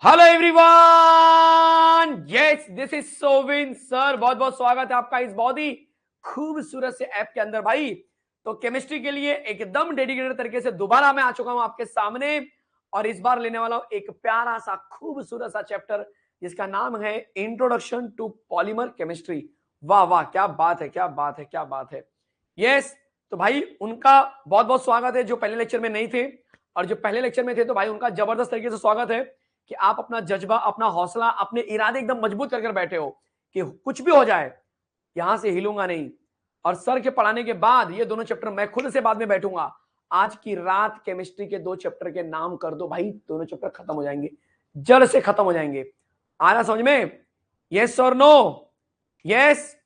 Hello everyone, yes this is Sovin sir. बहुत बहुत स्वागत है आपका इस बहुत ही खूबसूरत से ऐप के अंदर भाई। तो केमिस्ट्री के लिए एकदम डेडिकेटेड तरीके से दोबारा मैं आ चुका हूं आपके सामने, और इस बार लेने वाला हूं एक प्यारा सा खूबसूरत सा चैप्टर जिसका नाम है इंट्रोडक्शन टू पॉलीमर केमिस्ट्री। वाह वाह, क्या बात है, क्या बात है, क्या बात है। यस, तो भाई उनका बहुत बहुत स्वागत है जो पहले लेक्चर में नहीं थे, और जो पहले लेक्चर में थे तो भाई उनका जबरदस्त तरीके से स्वागत है कि आप अपना जज्बा, अपना हौसला, अपने इरादे एकदम मजबूत कर बैठे हो कि कुछ भी हो जाए यहां से हिलूंगा नहीं। और सर के पढ़ाने के बाद ये दोनों चैप्टर मैं खुद से बाद में बैठूंगा। आज की रात केमिस्ट्री के 2 चैप्टर के नाम कर दो भाई, दोनों चैप्टर खत्म हो जाएंगे, जड़ से खत्म हो जाएंगे। आ रहा समझ में? यस और नो? यस,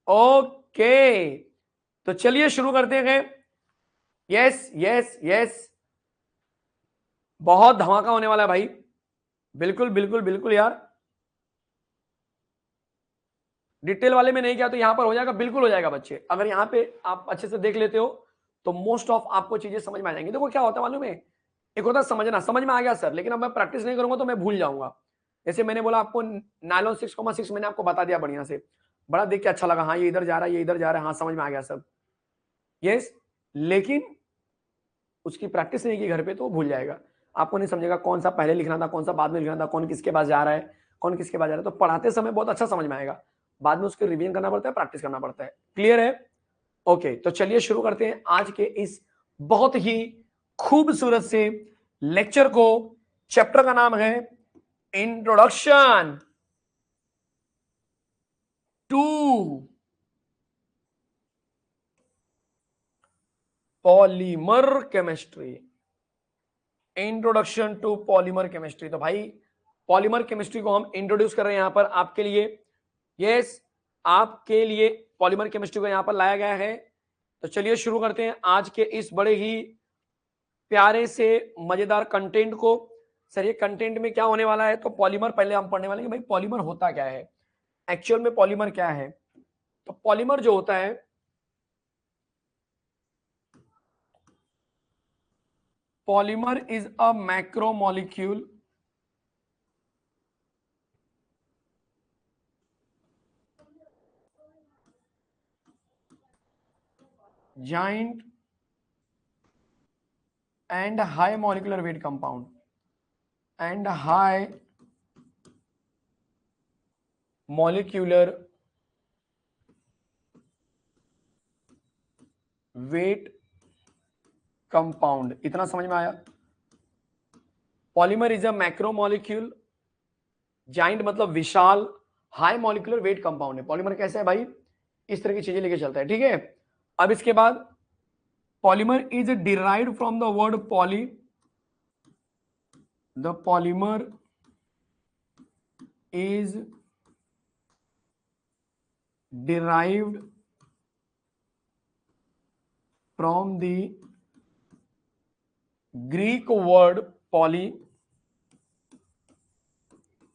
ओके, तो चलिए शुरू करते हैं। यस यस यस, बहुत धमाका होने वाला है भाई। बिल्कुल बिल्कुल बिल्कुल यार, डिटेल वाले में नहीं किया तो यहां पर हो जाएगा, बिल्कुल हो जाएगा बच्चे। अगर यहां पे आप अच्छे से देख लेते हो तो मोस्ट ऑफ आपको चीजें समझ में आ जाएंगी। देखो क्या होता है मालूम है, एक होता है समझना, समझ में आ गया सर, लेकिन अब मैं प्रैक्टिस नहीं करूंगा तो मैं भूल जाऊंगा। जैसे मैंने बोला आपको नायलॉन 6,6 मैंने आपको बता दिया बढ़िया से, बड़ा देख के अच्छा लगा, हाँ ये इधर जा रहा है, ये इधर जा रहा है, हाँ समझ में आ गया सब। यस, लेकिन उसकी प्रैक्टिस नहीं की घर पे तो भूल जाएगा, आपको नहीं समझेगा कौन सा पहले लिखना था, कौन सा बाद में लिखना था, कौन किसके पास जा रहा है, कौन किसके पास जा रहा है। तो पढ़ाते समय बहुत अच्छा समझ में आएगा, बाद में उसके रिवीजन करना पड़ता है, प्रैक्टिस करना पड़ता है। क्लियर है? ओके, तो चलिए शुरू करते हैं आज के इस बहुत ही खूबसूरत से लेक्चर को। चैप्टर का नाम है introduction to polymer chemistry. Introduction to polymer chemistry, तो भाई पॉलीमर केमिस्ट्री को हम इंट्रोड्यूस कर रहे हैं यहां पर आपके लिए। यस, आपके लिए पॉलीमर केमिस्ट्री को यहां पर लाया गया है। तो चलिए शुरू करते हैं आज के इस बड़े ही प्यारे से मजेदार कंटेंट को। सर ये कंटेंट में क्या होने वाला है, तो पॉलीमर पहले हम पढ़ने वाले हैं कि भाई पॉलीमर होता क्या है, एक्चुअल में पॉलीमर क्या है। तो पॉलीमर जो होता है, polymer is a macromolecule giant and high molecular weight compound and high molecular weight compound। इतना समझ में आया? Polymer is a macromolecule, giant मतलब विशाल, हाई मॉलिक्यूलर वेट कंपाउंड है। पॉलीमर कैसे है भाई, इस तरह की चीजें लेके चलता है, ठीक है। अब इसके बाद polymer is derived from the word poly, the polymer is derived from the Greek word poly,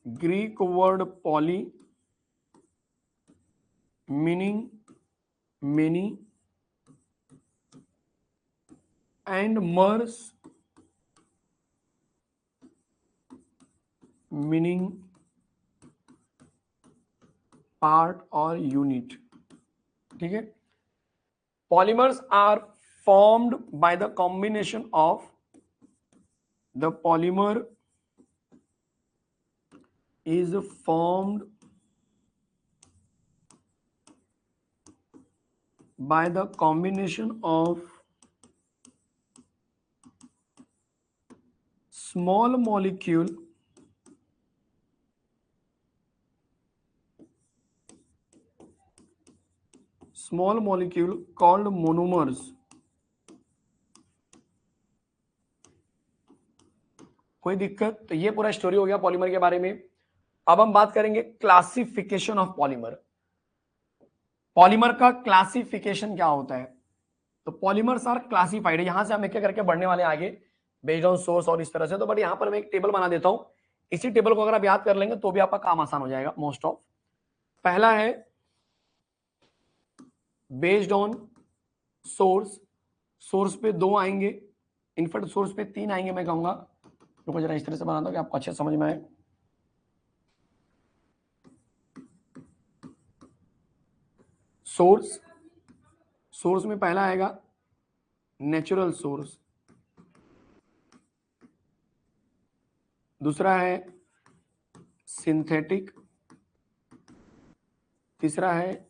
Greek word poly meaning many and mers meaning part or unit, ठीक है। Polymers are formed by the combination of the polymer is formed by the combination of small molecule called monomers। कोई दिक्कत? तो ये पूरा story हो गया polymer के बारे में। अब हम बात करेंगे क्लासिफिकेशन ऑफ पॉलीमर। पॉलीमर का क्लासिफिकेशन क्या होता है, तो पॉलीमर्स आर क्लासिफाइड। यहां से हम एक एक करके बढ़ने वाले आगे बेस्ड ऑन सोर्स और इस तरह से। तो बट यहां पर मैं एक टेबल बना देता हूं, इसी टेबल को अगर आप याद कर लेंगे तो भी आपका काम आसान हो जाएगा मोस्ट ऑफ। पहला है बेस्ड ऑन सोर्स, सोर्स पे 2 आएंगे, इनफिनिट सोर्स पे 3 आएंगे। मैं कहूंगा रुको जरा इस तरह से बनाता हूं कि आपको अच्छे समझ में आए। सोर्स, सोर्स में पहला आएगा नेचुरल सोर्स, दूसरा है सिंथेटिक, तीसरा है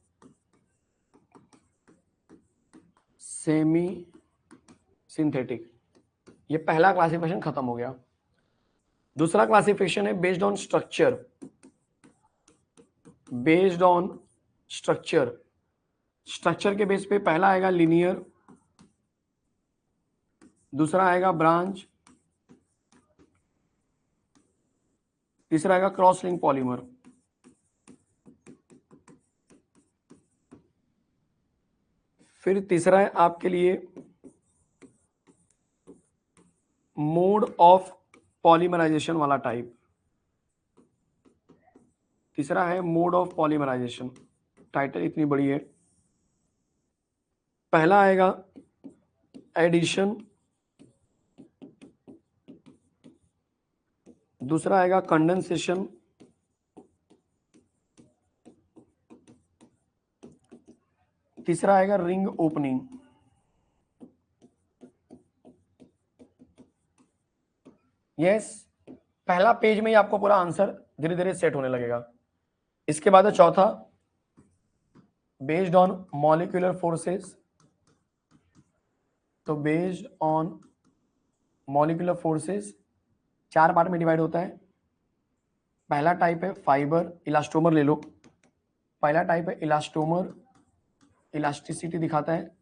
सेमी सिंथेटिक। ये पहला क्लासिफिकेशन खत्म हो गया। दूसरा क्लासिफिकेशन है based on structure, based on structure. Structure के बेस पे पहला आएगा लीनियर, दूसरा आएगा ब्रांच, तीसरा आएगा क्रॉस लिंक पॉलीमर। फिर तीसरा है आपके लिए मोड ऑफ पॉलीमराइजेशन वाला टाइप। तीसरा है मोड ऑफ पॉलीमराइजेशन। टाइटल इतनी बड़ी है। पहला आएगा एडिशन, दूसरा आएगा कंडेंसेशन, तीसरा आएगा रिंग ओपनिंग। यस, पहला पेज में ही आपको पूरा आंसर धीरे धीरे सेट होने लगेगा। इसके बाद है चौथा बेस्ड ऑन मॉलिक्यूलर फोर्सेस। तो based on molecular forces 4 part में डिवाइड होता है। पहला टाइप है फाइबर, इलास्टोमर ले लो। पहला टाइप है इलास्टोमर, इलास्टिसिटी दिखाता है।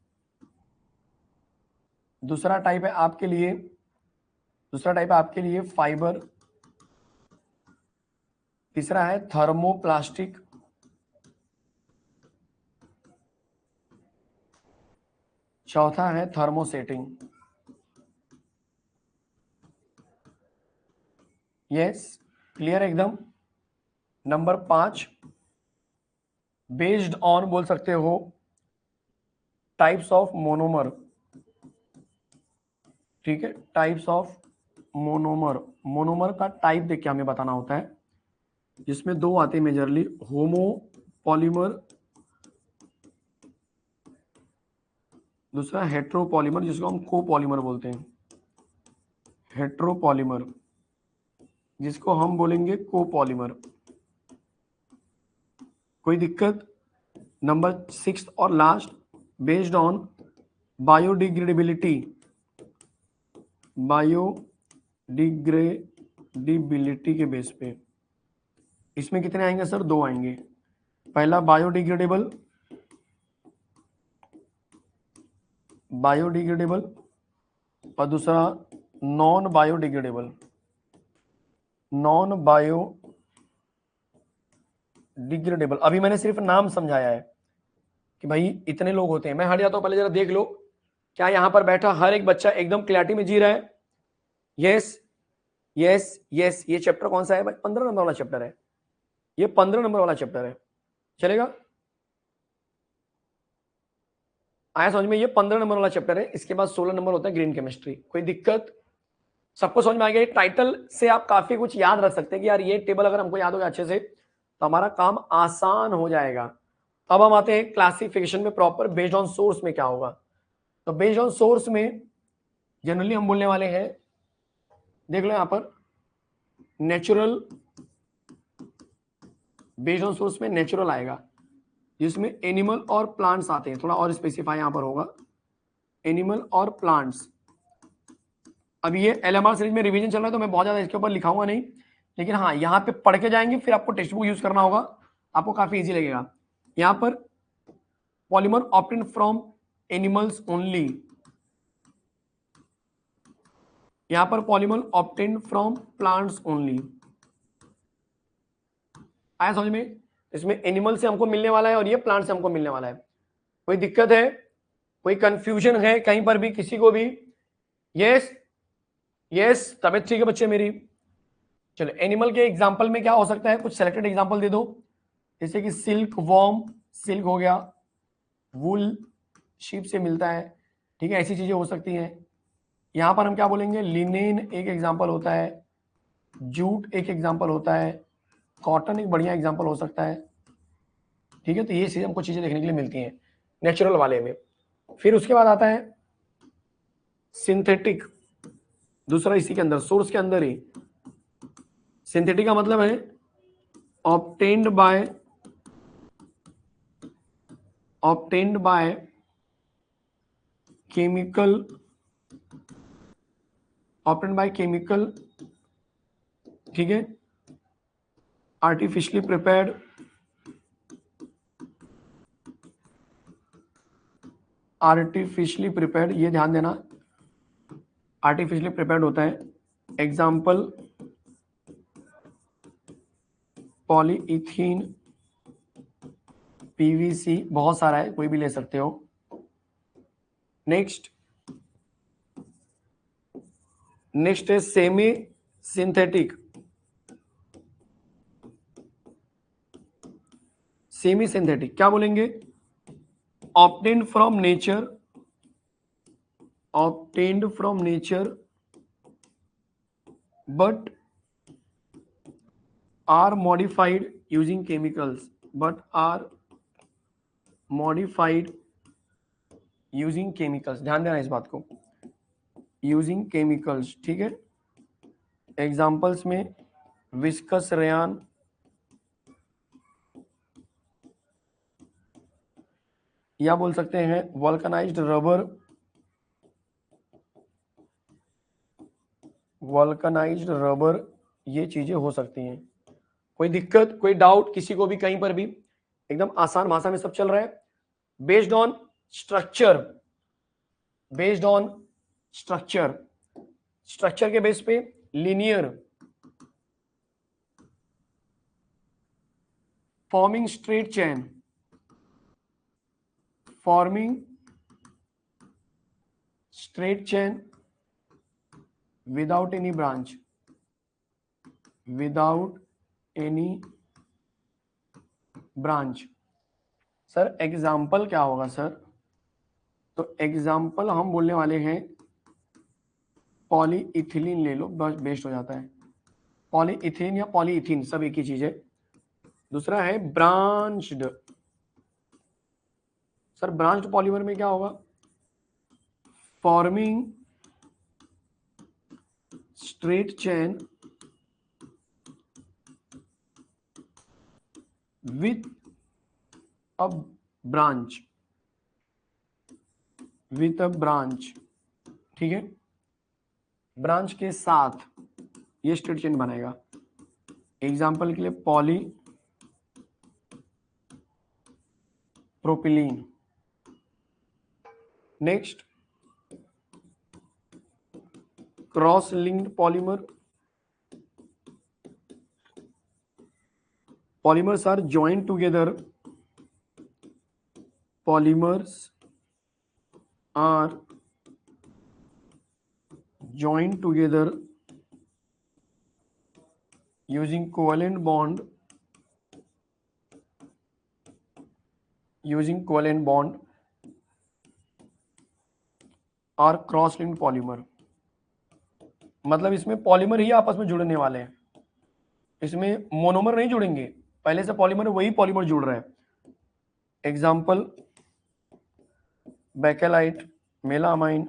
दूसरा टाइप है आपके लिए फाइबर। तीसरा है थर्मोप्लास्टिक। चौथा है थर्मोसेटिंग। यस, क्लियर एकदम। नंबर 5 बेस्ड ऑन बोल सकते हो टाइप्स ऑफ मोनोमर। ठीक है, टाइप्स ऑफ मोनोमर। मोनोमर का टाइप देख के हमें बताना होता है, जिसमें 2 आते हैं मेजरली, होमो पॉलीमर, दूसरा हेट्रोपॉलीमर जिसको हम कोपॉलीमर बोलते हैं। हेट्रोपॉलीमर जिसको हम बोलेंगे कोपॉलीमर। कोई दिक्कत? नंबर 6 और last based on biodegradability. Biodegradability के बेस पे इसमें कितने आएंगे सर? 2 आएंगे। पहला बायोडिग्रेडेबल, और दूसरा नॉन बायोडिग्रेडेबल। नॉन बायोडिग्रेडेबल अभी मैंने सिर्फ नाम समझाया है कि भाई इतने लोग होते हैं। मैं हट जाता हूं, पहले जरा देख लो क्या यहां पर बैठा हर एक बच्चा एकदम क्लैरिटी में जी रहा है? Yes yes yes. ये चैप्टर कौन सा है भाई? 15 नंबर वाला चैप्टर है। ये 15 नंबर वाला चैप्टर है, चलेगा? आया समझ में? ये 15 नंबर वाला चैप्टर है। इसके बाद 16 नंबर होता है ग्रीन केमिस्ट्री। कोई दिक्कत? सबको समझ में आ गया? टाइटल से आप काफी कुछ याद रख सकते हैं कि यार ये टेबल अगर हमको याद हो गया अच्छे से तो हमारा काम आसान हो जाएगा। अब हम आते हैं क्लासिफिकेशन में प्रॉपर बेस्ड ऑन सोर्स में क्या होगा। तो बेस्ड ऑन सोर्स में जनरली हम बोलने वाले हैं, देख लो यहां पर नेचुरल। बेस्ड ऑन सोर्स में नेचुरल आएगा जिसमें एनिमल और प्लांट्स आते हैं। थोड़ा और स्पेसिफाई यहां पर होगा, एनिमल और प्लांट्स। अब ये एलएमआर सीरीज में रिवीजन चल रहा है तो मैं बहुत ज्यादा इसके ऊपर लिखाऊंगा नहीं, लेकिन हाँ यहाँ पे पढ़ के जाएंगे, फिर आपको टेक्स्ट बुक यूज करना होगा, आपको काफी इजी लगेगा। यहाँ पर polymer obtained from animals only, यहाँ पर polymer obtained from plants only. आया समझ में? इसमें एनिमल से हमको मिलने वाला है और ये प्लांट से हमको मिलने वाला है। कोई दिक्कत है? कोई कंफ्यूजन है कहीं पर भी किसी को भी? यस यस, तबियत ठीक है बच्चे मेरी? चलो, एनिमल के एग्जांपल में क्या हो सकता है? कुछ सेलेक्टेड एग्जांपल दे दो, जैसे कि सिल्क वॉर्म, सिल्क हो गया, वूल शीप से मिलता है, ठीक है, ऐसी चीजें हो सकती हैं। यहां पर हम क्या बोलेंगे, लिनेन एक एग्जाम्पल होता है, जूट एक एग्जाम्पल होता है, कॉटन एक बढ़िया एग्जाम्पल हो सकता है। ठीक है, तो ये चीज हमको चीजें देखने के लिए मिलती हैं नेचुरल वाले में। फिर उसके बाद आता है सिंथेटिक, दूसरा इसी के अंदर, सोर्स के अंदर ही। सिंथेटिक का मतलब है obtained by chemical, obtained by chemical, ठीक है, आर्टिफिशियली प्रिपेयर्ड, ये ध्यान देना, आर्टिफिशियली प्रिपेयर्ड होता है। एग्जाम्पल पॉलीइथीन, पीवीसी, बहुत सारा है, कोई भी ले सकते हो। नेक्स्ट है सेमी सिंथेटिक। सेमी सिंथेटिक क्या बोलेंगे, obtained from nature but are modified using chemicals, ध्यान देना इस बात को, यूजिंग केमिकल्स। ठीक है, एग्जाम्पल्स में विस्कस रेयान, या बोल सकते हैं वल्कनाइज्ड रबर, ये चीजें हो सकती हैं। कोई दिक्कत, कोई डाउट किसी को भी कहीं पर भी, एकदम आसान भाषा में सब चल रहा है। बेस्ड ऑन स्ट्रक्चर के बेस पे linear, forming straight chain without any branch. Sir example क्या होगा सर, तो एग्जाम्पल हम बोलने वाले हैं पॉलीइथिलीन ले लो, बस बेस्ट हो जाता है। पॉलीइथिलीन या पॉलीइथीन सब एक ही चीज है। दूसरा है ब्रांच्ड। सर ब्रांच्ड पॉलीमर में क्या होगा, forming straight chain with a branch, ठीक है, ब्रांच के साथ ये स्ट्रेट चेन बनेगा। एग्जाम्पल के लिए poly propylene. Next cross linked polymers are joined together, using covalent bond और क्रॉस लिंक्ड पॉलीमर। मतलब इसमें पॉलीमर ही आपस में जुड़ने वाले हैं, इसमें मोनोमर नहीं जुड़ेंगे, पहले से पॉलीमर वही पॉलीमर जुड़ रहा है। एग्जाम्पल बेकेलाइट, मेलामाइन,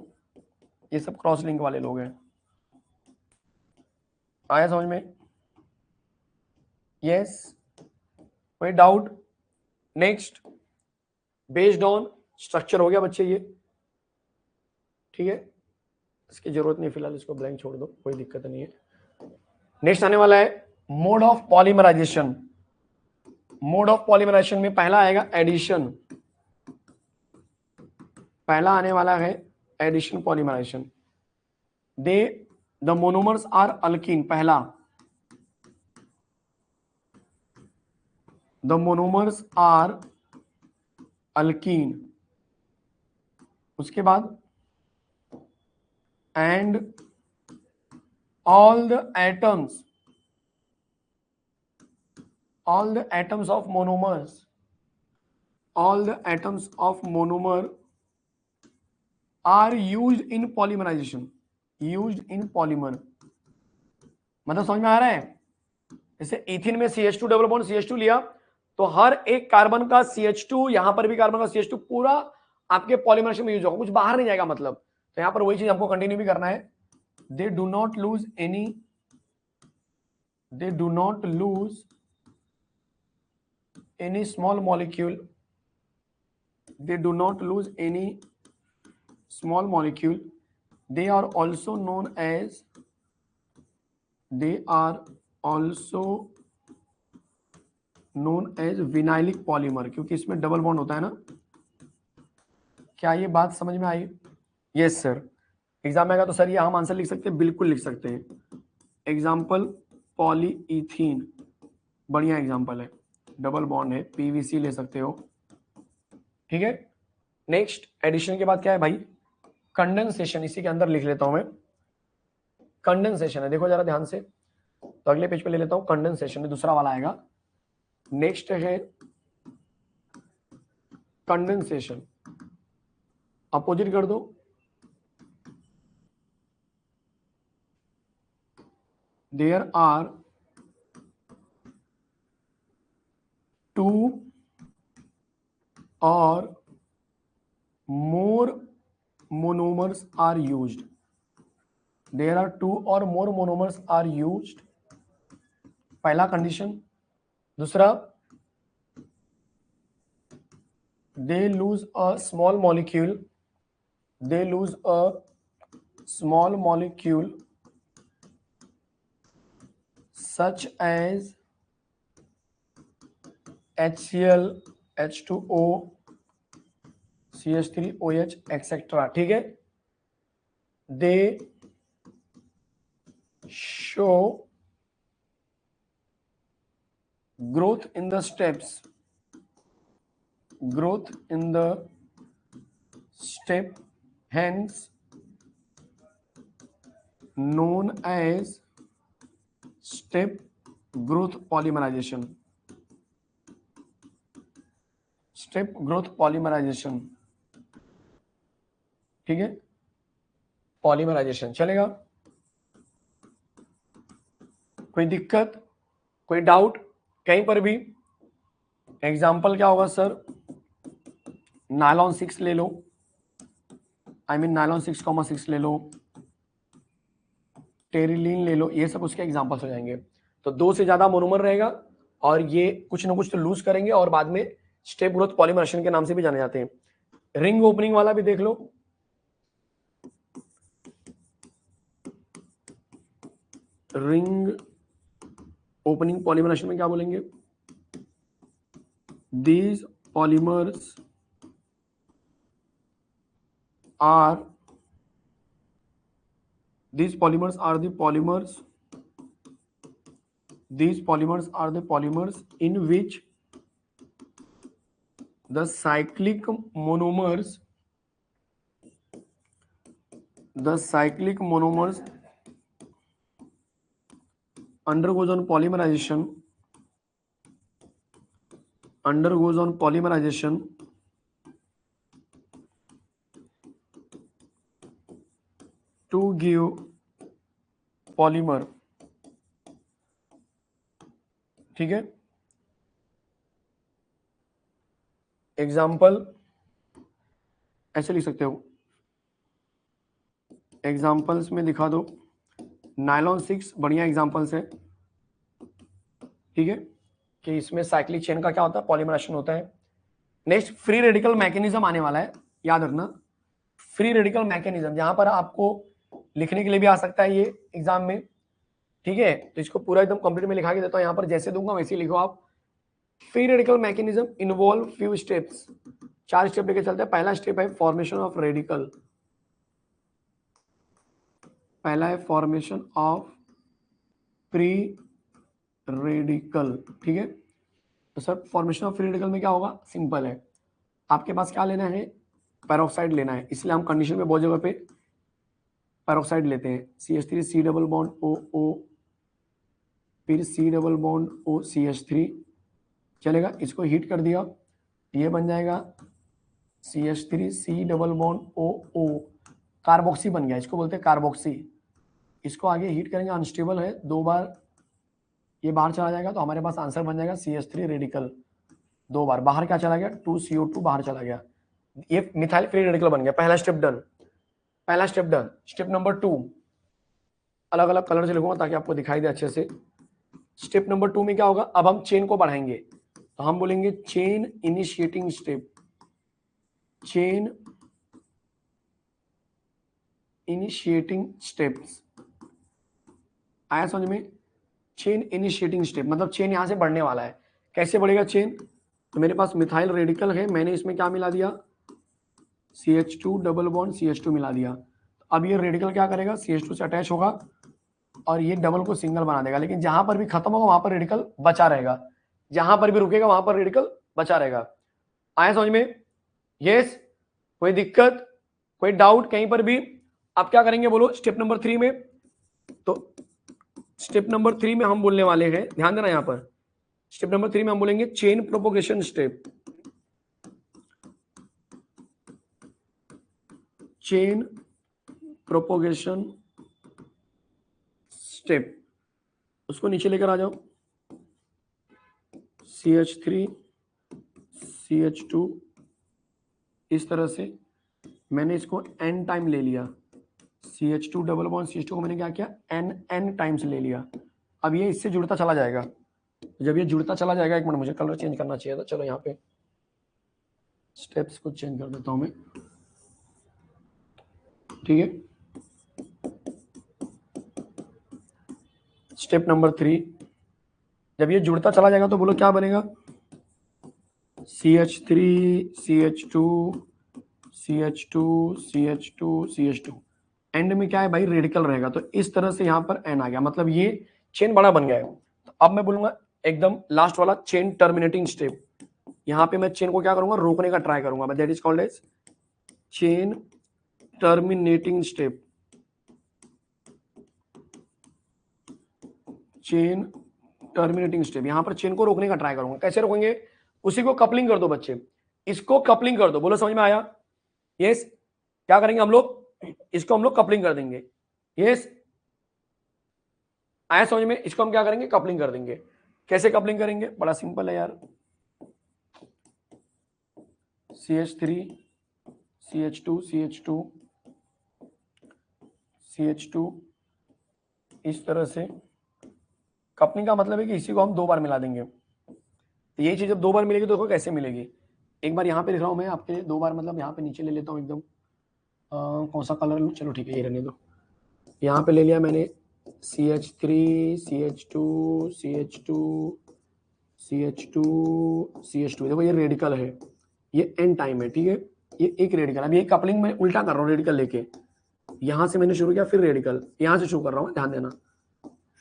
ये सब क्रॉस लिंक वाले लोग हैं। आया समझ में? यस, कोई doubt? Next based on structure हो गया बच्चे ये, ठीक है, इसकी जरूरत नहीं फिलहाल, इसको ब्लैंक छोड़ दो, कोई दिक्कत नहीं है। नेक्स्ट आने वाला है mode of polymerisation. Mode of polymerisation में पहला आएगा एडिशन, पहला आने वाला है addition polymerisation. The monomers are alkene, पहला द मोनोमर्स आर अल्कीन। उसके बाद and all the atoms of monomer are used in polymerisation, used in polymer, मतलब समझ में आ रहा है? जैसे इथिन में CH2 डबल बॉन्ड CH2 लिया तो हर एक कार्बन का CH2, यहां पर भी कार्बन का CH2 पूरा आपके पॉलीमरेशन में यूज होगा, कुछ बाहर नहीं जाएगा मतलब। तो यहां पर वही चीज हमको कंटिन्यू भी करना है। They do not lose any, they do not lose any small molecule, they do not lose any small molecule, they are also known as, they are also known as vinylic polymer, क्योंकि इसमें double bond होता है ना। क्या ये बात समझ में आई? Yes sir. एग्जाम में आएगा तो सर ये हम आंसर लिख सकते हैं, बिल्कुल लिख सकते हैं। एग्जाम्पल पॉलीइथीन, बढ़िया एग्जाम्पल है, डबल बॉन्ड है, PVC ले सकते हो, ठीक है। नेक्स्ट एडिशन के बाद क्या है भाई? कंडेंसेशन, इसी के अंदर लिख लेता हूं मैं, कंडेंसेशन है, देखो जरा ध्यान से, तो अगले पेज पे ले लेता हूं, कंडेंसेशन में दूसरा वाला आएगा। नेक्स्ट है कंडेंसेशन, अपोजिट कर दो, देयर आर टू और more monomers are used, there are two or more monomers are used, पहला कंडीशन। दूसरा, they lose a small molecule, they lose a small molecule such as HCl, H2O, CH3OH etc, ठीक है। they show growth in the steps, growth in the step, hence known as step growth polymerization, step growth polymerization, ठीक है, polymerisation चलेगा। कोई दिक्कत, कोई doubt कहीं पर भी? एग्जाम्पल क्या होगा सर? नायलॉन 6 ले लो, आई मीन नायलॉन 6,6 ले लो, टेरिलीन ले लो, ये सब उसके एग्जाम्पल्स हो जाएंगे। तो दो से ज्यादा मोनोमर रहेगा और ये कुछ ना कुछ तो लूज करेंगे और बाद में स्टेप ग्रोथ पॉलीमराइजेशन के नाम से भी जाने जाते हैं। रिंग ओपनिंग वाला भी देख लो, रिंग ओपनिंग पॉलीमराइजेशन में क्या बोलेंगे? These polymers are, these polymers are the polymers, these polymers are the polymers in which the cyclic monomers, the cyclic monomers undergoes on polymerization, undergoes on polymerization to give polymer, ठीक है। Example ऐसे लिख सकते हो, examples में दिखा दो। Nylon 6 बढ़िया एग्जाम्पल्स है, ठीक है, कि इसमें साइक्लिक चेन का क्या होता है? पॉलीमराइजेशन होता है। नेक्स्ट फ्री रेडिकल मैकेनिज्म आने वाला है, याद रखना, फ्री रेडिकल मैकेनिज्म जहां पर आपको लिखने के लिए भी आ सकता है ये एग्जाम में, ठीक है। तो इसको पूरा एकदम कंप्लीट में लिखा के देता हूं, यहां पर जैसे दूंगा वैसे ही लिखो आप। Free radical mechanism involve few steps, 4 step लेके चलते हैं। पहला स्टेप है फॉर्मेशन ऑफ रेडिकल, पहला है फॉर्मेशन ऑफ फ्री रेडिकल, ठीक है। तो sir formation of free radical में क्या होगा? सिंपल है, आपके पास क्या लेना है? पेरोक्साइड लेना है, इसलिए हम कंडीशन में बहुत जगह पे पेरोक्साइड लेते हैं। CH3 C double bond OO, फिर C डबल बॉन्ड OCH3, चलेगा। इसको हीट कर दिया, ये बन जाएगा CH3 C double bond OO, carboxy बन गया, इसको बोलते हैं कार्बोक्सी। इसको आगे हीट करेंगे, अनस्टेबल है, 2 बार ये बाहर चला जाएगा तो हमारे पास आंसर बन जाएगा CH3 रेडिकल। 2 बार बाहर क्या चला गया, 2CO2 बाहर चला गया, ये मिथाइल फ्री रेडिकल बन गया। पहला स्टेप डन, पहला स्टेप डन। स्टेप नंबर 2 अलग अलग कलर से लिखूंगा ताकि आपको दिखाई दे अच्छे से। स्टेप नंबर 2 में क्या होगा, अब हम चेन को बढ़ाएंगे, तो हम बोलेंगे chain initiating step, chain initiating steps. आया समझ में? चेन इनिशिएटिंग स्टेप मतलब चेन यहां से बढ़ने वाला है। कैसे बढ़ेगा चेन, तो मेरे पास मिथाइल रेडिकल है, मैंने इसमें क्या मिला दिया, CH2 डबल बॉन्ड CH2 मिला दिया। अब ये रेडिकल क्या करेगा, CH2 से अटैच होगा और ये डबल को सिंगल बना देगा, लेकिन जहां पर भी खत्म होगा वहां पर रेडिकल बचा रहेगा, जहां पर भी रुकेगा वहां पर रेडिकल बचा रहेगा। आया समझ में? यस, कोई दिक्कत, कोई डाउट कहीं पर भी? आप क्या करेंगे बोलो स्टेप नंबर 3 में? तो स्टेप नंबर 3 में हम बोलने वाले हैं, ध्यान देना यहां पर, स्टेप नंबर 3 में हम बोलेंगे chain propagation step, chain propagation step. उसको नीचे लेकर आ जाओ, CH3 CH2 इस तरह से मैंने इसको n टाइम ले लिया, CH2 डबल बॉन्ड CH2 को मैंने क्या किया, n टाइम्स ले लिया। अब ये इससे जुड़ता चला जाएगा, जब ये जुड़ता चला जाएगा, एक मिनट मुझे कलर चेंज करना चाहिए था, चलो यहाँ पे स्टेप्स को चेंज कर देता हूं मैं, ठीक है। स्टेप नंबर 3, जब ये जुड़ता चला जाएगा तो बोलो क्या बनेगा, CH3 CH2 CH2 CH2 CH2, and में क्या है भाई, रेडिकल रहेगा, तो इस तरह से यहाँ पर n आ गया, मतलब ये चेन बड़ा बन गया है। तो अब मैं बोलूंगा एकदम लास्ट वाला चेन टर्मिनेटिंग स्टेप, यहाँ पे मैं चेन को क्या करूंगा, रोकने का ट्राई करूंगा, that is called as chain terminating step, chain terminating step. यहां पर चेन को रोकने का ट्राई करूंगा, कैसे रोकेंगे, उसी को कपलिंग कर दो बच्चे, इसको कपलिंग कर दो, बोलो समझ में आया? यस, क्या करेंगे हम लोग, इसको हम लोग कपलिंग कर देंगे। यस, आया समझ में? इसको हम क्या करेंगे, कपलिंग कर देंगे। कैसे कपलिंग करेंगे, बड़ा सिंपल है यार, CH3 CH2 CH2 CH2 इस तरह से। कपलिंग का मतलब है कि इसी को हम 2 बार मिला देंगे, तो यही चीज जब 2 बार मिलेगी तो देखो कैसे मिलेगी। एक बार यहाँ पे लिख रहा हूँ मैं आपके लिए, 2 बार मतलब यहाँ पे नीचे ले लेता हूँ एकदम, कौन सा कलर लूँ, चलो ठीक है ये रहने दो। यहाँ पे ले लिया मैंने CH3 CH2 CH2 CH2 CH2, देखो ये रेडिकल है, ये n टाइम है, ठीक है, ये एक रेडिकल। अब ये कपलिंग में उल्टा कर रहा हूँ, रेडिकल लेके यहाँ से मैंने शुरू किया, फिर रेडिकल यहाँ से शुरू कर रहा हूँ, ध्यान देना,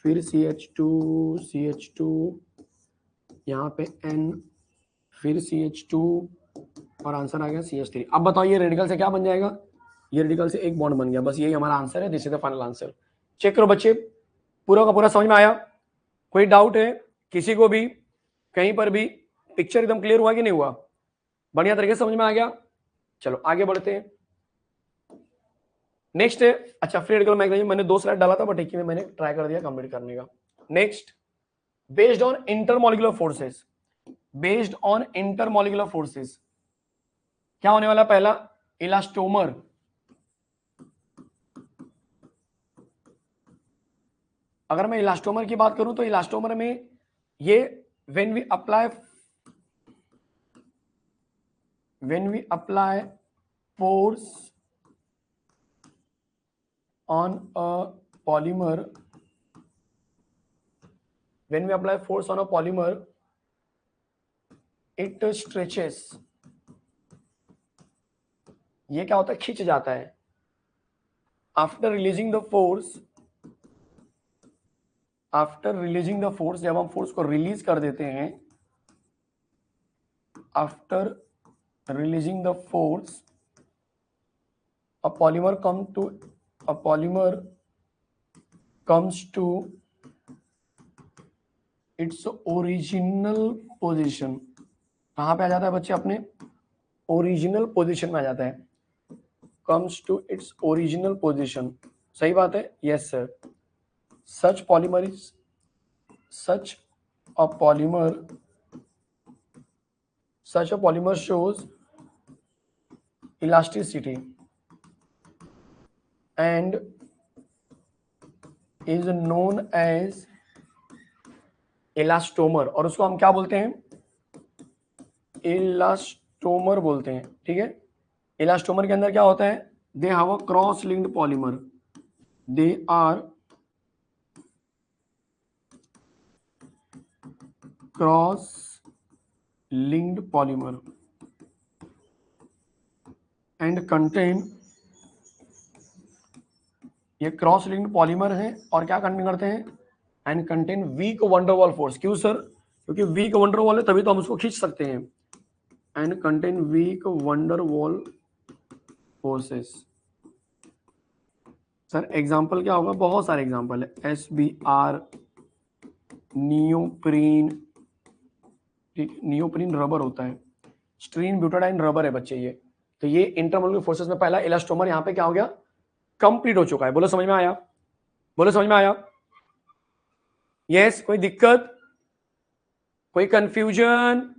फिर CH2 यहाँ पे n, फिर CH2 और आंसर आ गया CH3। अब बताओ ये रेडिकल से क्या बन जाएगा, ये रेडिकल से एक बॉन्ड बन गया, बस यही हमारा आंसर है, this is the final answer. Check करो बच्चे, पूरा का पूरा समझ में आया? कोई डाउट है किसी को भी कहीं पर भी? पिक्चर एकदम क्लियर हुआ कि नहीं हुआ, बढ़िया तरीके से समझ में आ गया? चलो आगे बढ़ते हैं। नेक्स्ट है, अच्छा फ्री रेडिकल मैग्नेटिज्म मैंने 2 स्लाइड डाला था, बट एक ही में मैंने ट्राई कर दिया कंप्लीट करने का। Next, based on intermolecular forces, based on intermolecular forces क्या होने वाला, पहला इलास्टोमर, अगर मैं इलास्टोमर की बात करूं तो इलास्टोमर में ये when we apply force on a polymer, when we apply force on a polymer it stretches, ये क्या होता है, खींच जाता है। आफ्टर रिलीजिंग द फोर्स, जब हम फोर्स को रिलीज कर देते हैं, after releasing the force a polymer comes to its original position. कहां पे आ जाता है बच्चे, अपने ओरिजिनल पोजीशन में आ जाता है, comes to its original position. सही बात है, yes sir. Such polymer is such a polymer shows elasticity and is known as elastomer, और उसको हम क्या बोलते हैं, इलास्टोमर बोलते हैं। ठीक है, इलास्टोमर के अंदर क्या होता है, they have a cross linked polymer, they are cross linked polymer and contain, ये क्रॉस लिंक्ड पॉलीमर है और क्या कंटेन करते हैं, and contain weak van der Waals force. क्यों सर, क्योंकि वीक वंडरवॉल है तभी तो हम उसको खींच सकते हैं, and contain weak van der Waals forces. Sir example क्या होगा, बहुत सारे एग्जाम्पल है, SBR, नियोप्रीन, नियोप्रीन रबर होता है, स्ट्रीन ब्यूटाडाइन रबर है बच्चे ये। तो ये इंटरमोलिकुलर फोर्सेस में पहला इलास्टोमर यहाँ पे क्या हो गया, कंप्लीट हो चुका है। बोलो समझ में आया, बोलो समझ में आया, यस। कोई दिक्कत, कोई कंफ्यूजन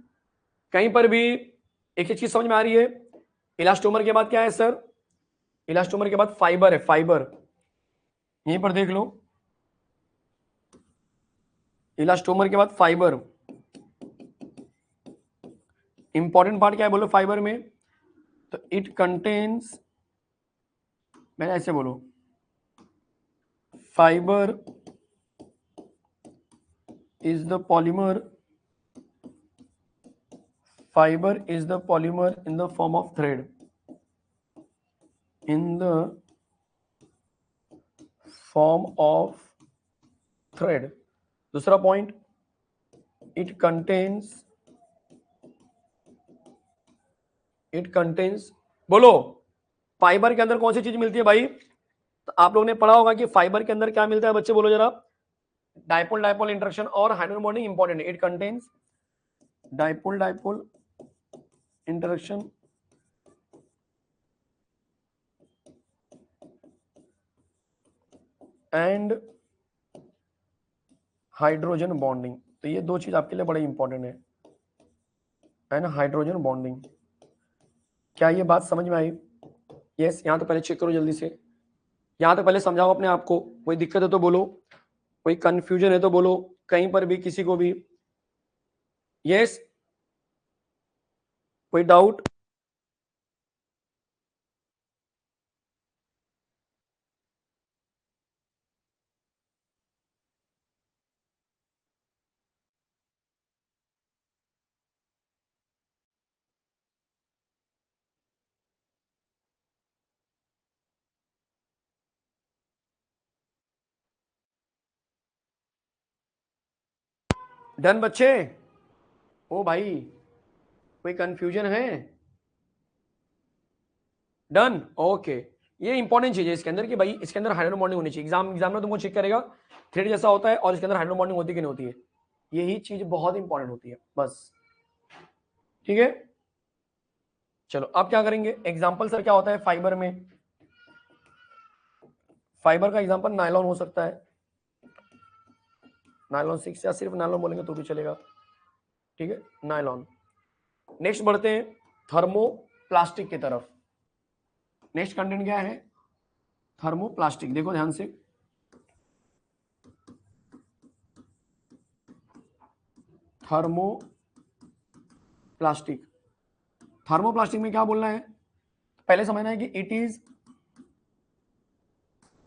कहीं पर भी, एक चीज समझ में आ रही है। इलास्टोमर के बाद क्या है सर, इलास्टोमर के बाद फाइबर है, फाइबर, यहीं पर देख लो, इलास्टोमर के बाद फाइबर। इंपॉर्टेंट पार्ट क्या है बोलो फाइबर में, तो इट कंटेन्स, मैंने ऐसे बोलो, fibre is the polymer, fiber is the polymer in the form of thread, in the form of thread। दूसरा पॉइंट, it contains, बोलो फाइबर के अंदर कौन सी चीज मिलती है भाई, तो आप लोगों ने पढ़ा होगा कि फाइबर के अंदर क्या मिलता है बच्चे, बोलो जरा, डाइपोल डाइपोल इंटरेक्शन और हाइड्रोजन बॉन्डिंग इंपॉर्टेंट है। It contains dipole dipole interaction and hydrogen bonding. तो ये दो चीज आपके लिए बड़े इंपॉर्टेंट है, एंड हाइड्रोजन बॉन्डिंग। क्या ये बात समझ में आई, यस। यहां तो पहले चेक करो जल्दी से, यहां तक पहले समझाओ अपने आप को, कोई दिक्कत है तो बोलो, कोई कंफ्यूजन है तो बोलो, कहीं पर भी किसी को भी, यस, कोई डाउट। डन बच्चे, ओ भाई कोई कंफ्यूजन है, डन, ओके। ये इंपॉर्टेंट चीज है इसके अंदर कि भाई इसके अंदर हाइड्रोजन बॉन्डिंग होनी चाहिए। एग्जाम में तुमको चेक करेगा थ्रेड जैसा होता है और इसके अंदर हाइड्रोजन बॉन्डिंग होती कि नहीं होती है, यही चीज बहुत इंपॉर्टेंट होती है बस। ठीक है, चलो अब क्या करेंगे, एग्जाम्पल सर क्या होता है फाइबर में, फाइबर का एग्जाम्पल नायलॉन हो सकता है, नायलॉन 6 या सिर्फ नायलॉन बोलेंगे तो भी चलेगा। ठीक है, नायलॉन। नेक्स्ट बढ़ते हैं थर्मोप्लास्टिक की तरफ। नेक्स्ट कंटेंट क्या है, थर्मोप्लास्टिक। देखो ध्यान से, थर्मोप्लास्टिक, थर्मोप्लास्टिक में क्या बोलना है, पहले समझना है कि इट इज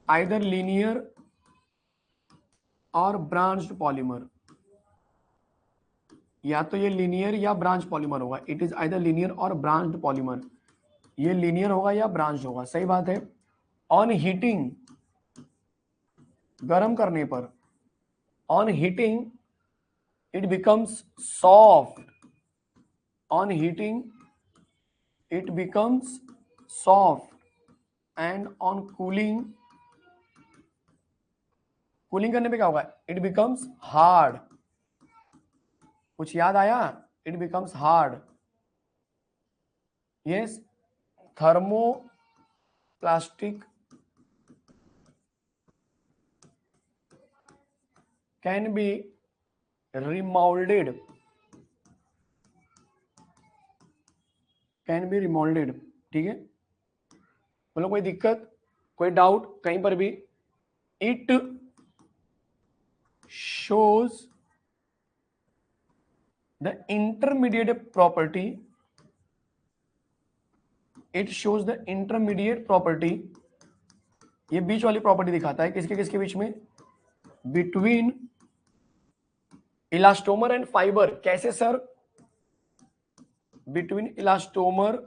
आइदर लीनियर और ब्रांच्ड पॉलीमर, या तो ये लीनियर या ब्रांच पॉलीमर होगा। इट इज आइदर लीनियर और ब्रांच्ड पॉलीमर, ये लीनियर होगा या ब्रांच होगा, सही बात है। ऑन हीटिंग, गर्म करने पर, on heating it becomes soft, on heating it becomes soft, and on cooling, cooling करने पे क्या होगा, it becomes hard। कुछ याद आया, it becomes hard। Yes, thermoplastic can be remolded. Can be remoulded. ठीक है, बोलो कोई दिक्कत, कोई डाउट कहीं पर भी. It shows the intermediate property. It shows the intermediate property. ये बीच वाली प्रॉपर्टी दिखाता है. किसके किसके बीच में? Between elastomer and fibre. कैसे sir? Between elastomer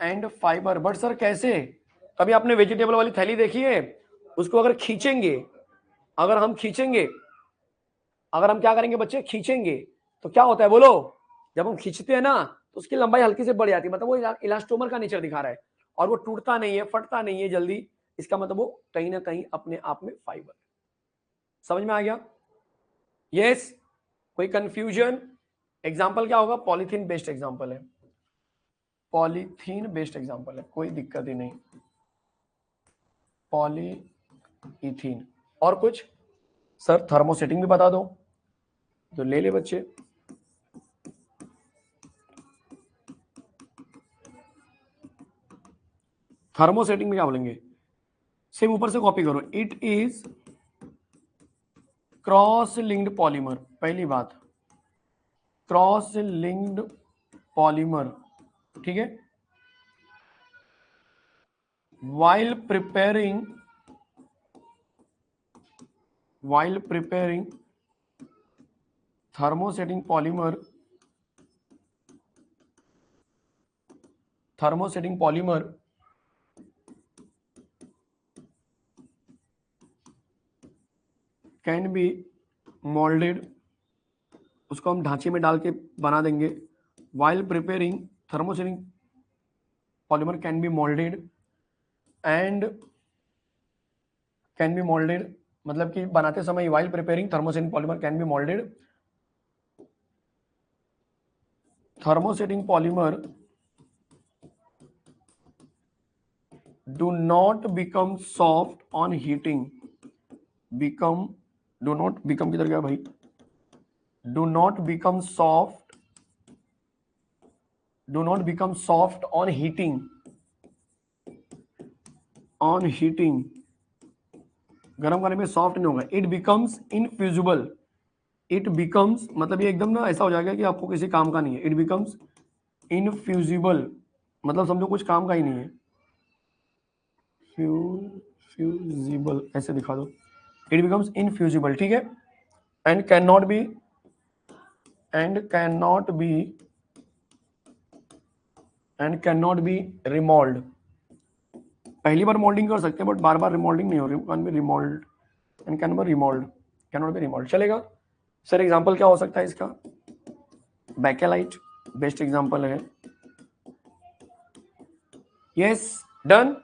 and fibre. But sir कैसे? कभी आपने वेजिटेबल वाली थैली देखी है? उसको अगर खींचेंगे, अगर हम खींचेंगे, अगर हम क्या करेंगे बच्चे? खींचेंगे तो क्या होता है बोलो? जब हम खींचते हैं ना तो उसकी लंबाई हल्की से बढ़ जाती है. मतलब वो इलास्टोमर का नेचर दिखा रहा है और वो टूटता नहीं है, फटता नहीं है जल्दी. इसका मतलब वो कहीं ना कहीं अपने आप में फाइबर. समझ में आ गया? यस. कोई कंफ्यूजन? एग्जाम्पल क्या होगा? पॉलीथीन बेस्ड एग्जाम्पल है. पॉलीथीन बेस्ड एग्जाम्पल है, कोई दिक्कत ही नहीं. पॉलीइथीन. और कुछ? सर थर्मोसेटिंग भी बता दो तो ले ले बच्चे. थर्मोसेटिंग में क्या बोलेंगे? सिर्फ ऊपर से कॉपी करो. It is cross linked polymer. पहली बात, क्रॉस लिंक्ड पॉलीमर. ठीक है. while preparing thermosetting polymer can be molded. उसको हम ढांचे में डाल के बना देंगे. while preparing thermosetting polymer can be molded and can be molded मतलब कि बनाते समय while preparing thermosetting polymer can be molded. Thermosetting polymer do not become soft on heating. do not become किधर गया भाई? do not become soft on heating. गर्म करने में सॉफ्ट नहीं होगा. It becomes infusible. It becomes मतलब ये एकदम ना ऐसा हो जाएगा कि आपको किसी काम का नहीं है. इट बिकम्स इनफ्यूजिबल मतलब समझो कुछ काम का ही नहीं है. फ्यूजिबल ऐसे दिखा दो. It becomes infusible. ठीक है. And can not be remould. पहली बार मोल्डिंग कर सकते हैं बट बार बार रिमोल्डिंग नहीं हो रही. Can be remould and can not be remould. चलेगा सर. एग्जांपल क्या हो सकता है इसका? बैकेलाइट बेस्ट एग्जांपल है. Yes. Done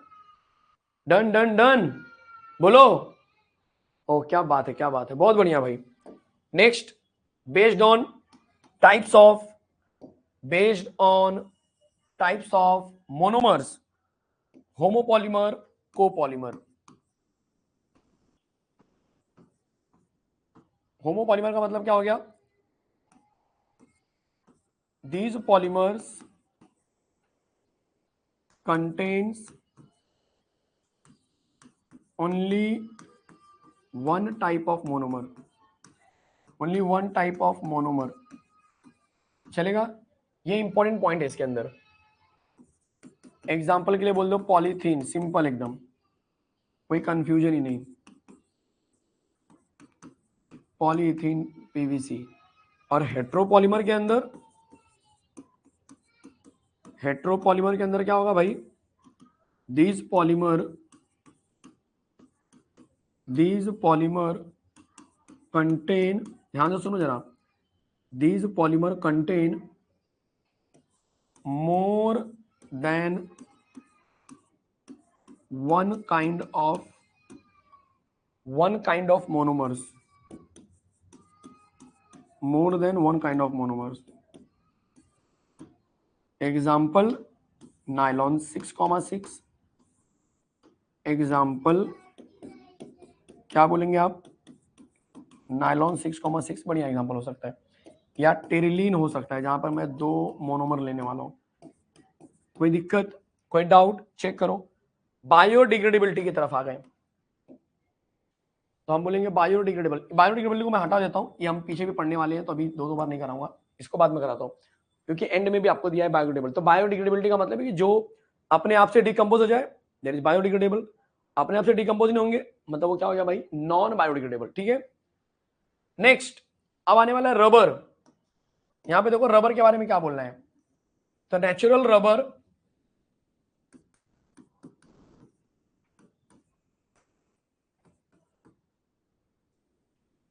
done done done. बोलो. ओ क्या बात है, क्या बात है, बहुत बढ़िया भाई. Next, based on types of monomers, homopolymer, copolymer. Homopolymer का मतलब क्या हो गया? These polymers contains only one type of monomer. चलेगा. ये इंपॉर्टेंट पॉइंट है इसके अंदर. एग्जाम्पल के लिए बोल दो पॉलीथीन. सिंपल एकदम, कोई कंफ्यूजन ही नहीं. Polythene PVC. और हेट्रोपॉलीमर के अंदर क्या होगा भाई? These polymer contain, ध्यान से सुनो जरा. These polymer contain more than one kind of monomers. Example nylon 6,6, example क्या बोलेंगे आप, नाइलॉन 6,6 बढ़िया एग्जाम्पल हो सकता है, या टेरिलीन हो सकता है, जहां पर मैं 2 मोनोमर लेने वाला हूं। कोई दिक्कत, कोई डाउट, चेक करो। बायोडिग्रेडेबिलिटी की तरफ आ गए तो हम बोलेंगे बायोडिग्रेडेबल। बायोडिग्रेडेबिलिटी को मैं हटा देता हूं, ये हम पीछे भी पढ़ने वाले हैं, तो अभी 2 बार नहीं कराऊंगा, इसको बाद में कराता हूं, क्योंकि एंड में भी आपको दिया है बायोडिग्रेडेबल। तो बायोडिग्रेडेबिलिटी का मतलब है कि जो अपने आप से डिकम्पोज हो जाए, दैट इज बायोडिग्रेडेबल। अपने आप से डिकम्पोज नहीं होंगे, मतलब वो क्या हो गया भाई, नॉन बायोडिग्रेडेबल। ठीक है, नेक्स्ट अब आने वाला है रबर। यहां पे देखो रबर के बारे में क्या बोलना है। तो नेचुरल रबर,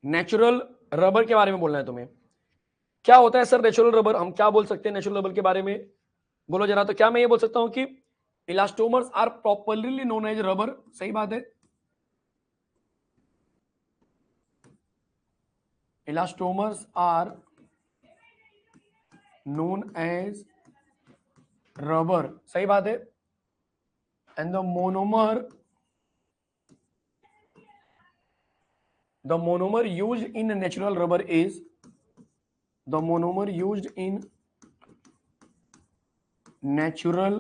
नेचुरल रबर के बारे में बोलना है तुम्हें। क्या होता है सर नेचुरल रबर, हम क्या बोल सकते हैं नेचुरल रबर के बारे में, बोलो जरा। तो क्या मैं ये बोल सकता हूं कि elastomers are properly known as rubber, सही बात है। Elastomers are known as rubber, सही बात है। And the monomer used in natural rubber is, the monomer used in natural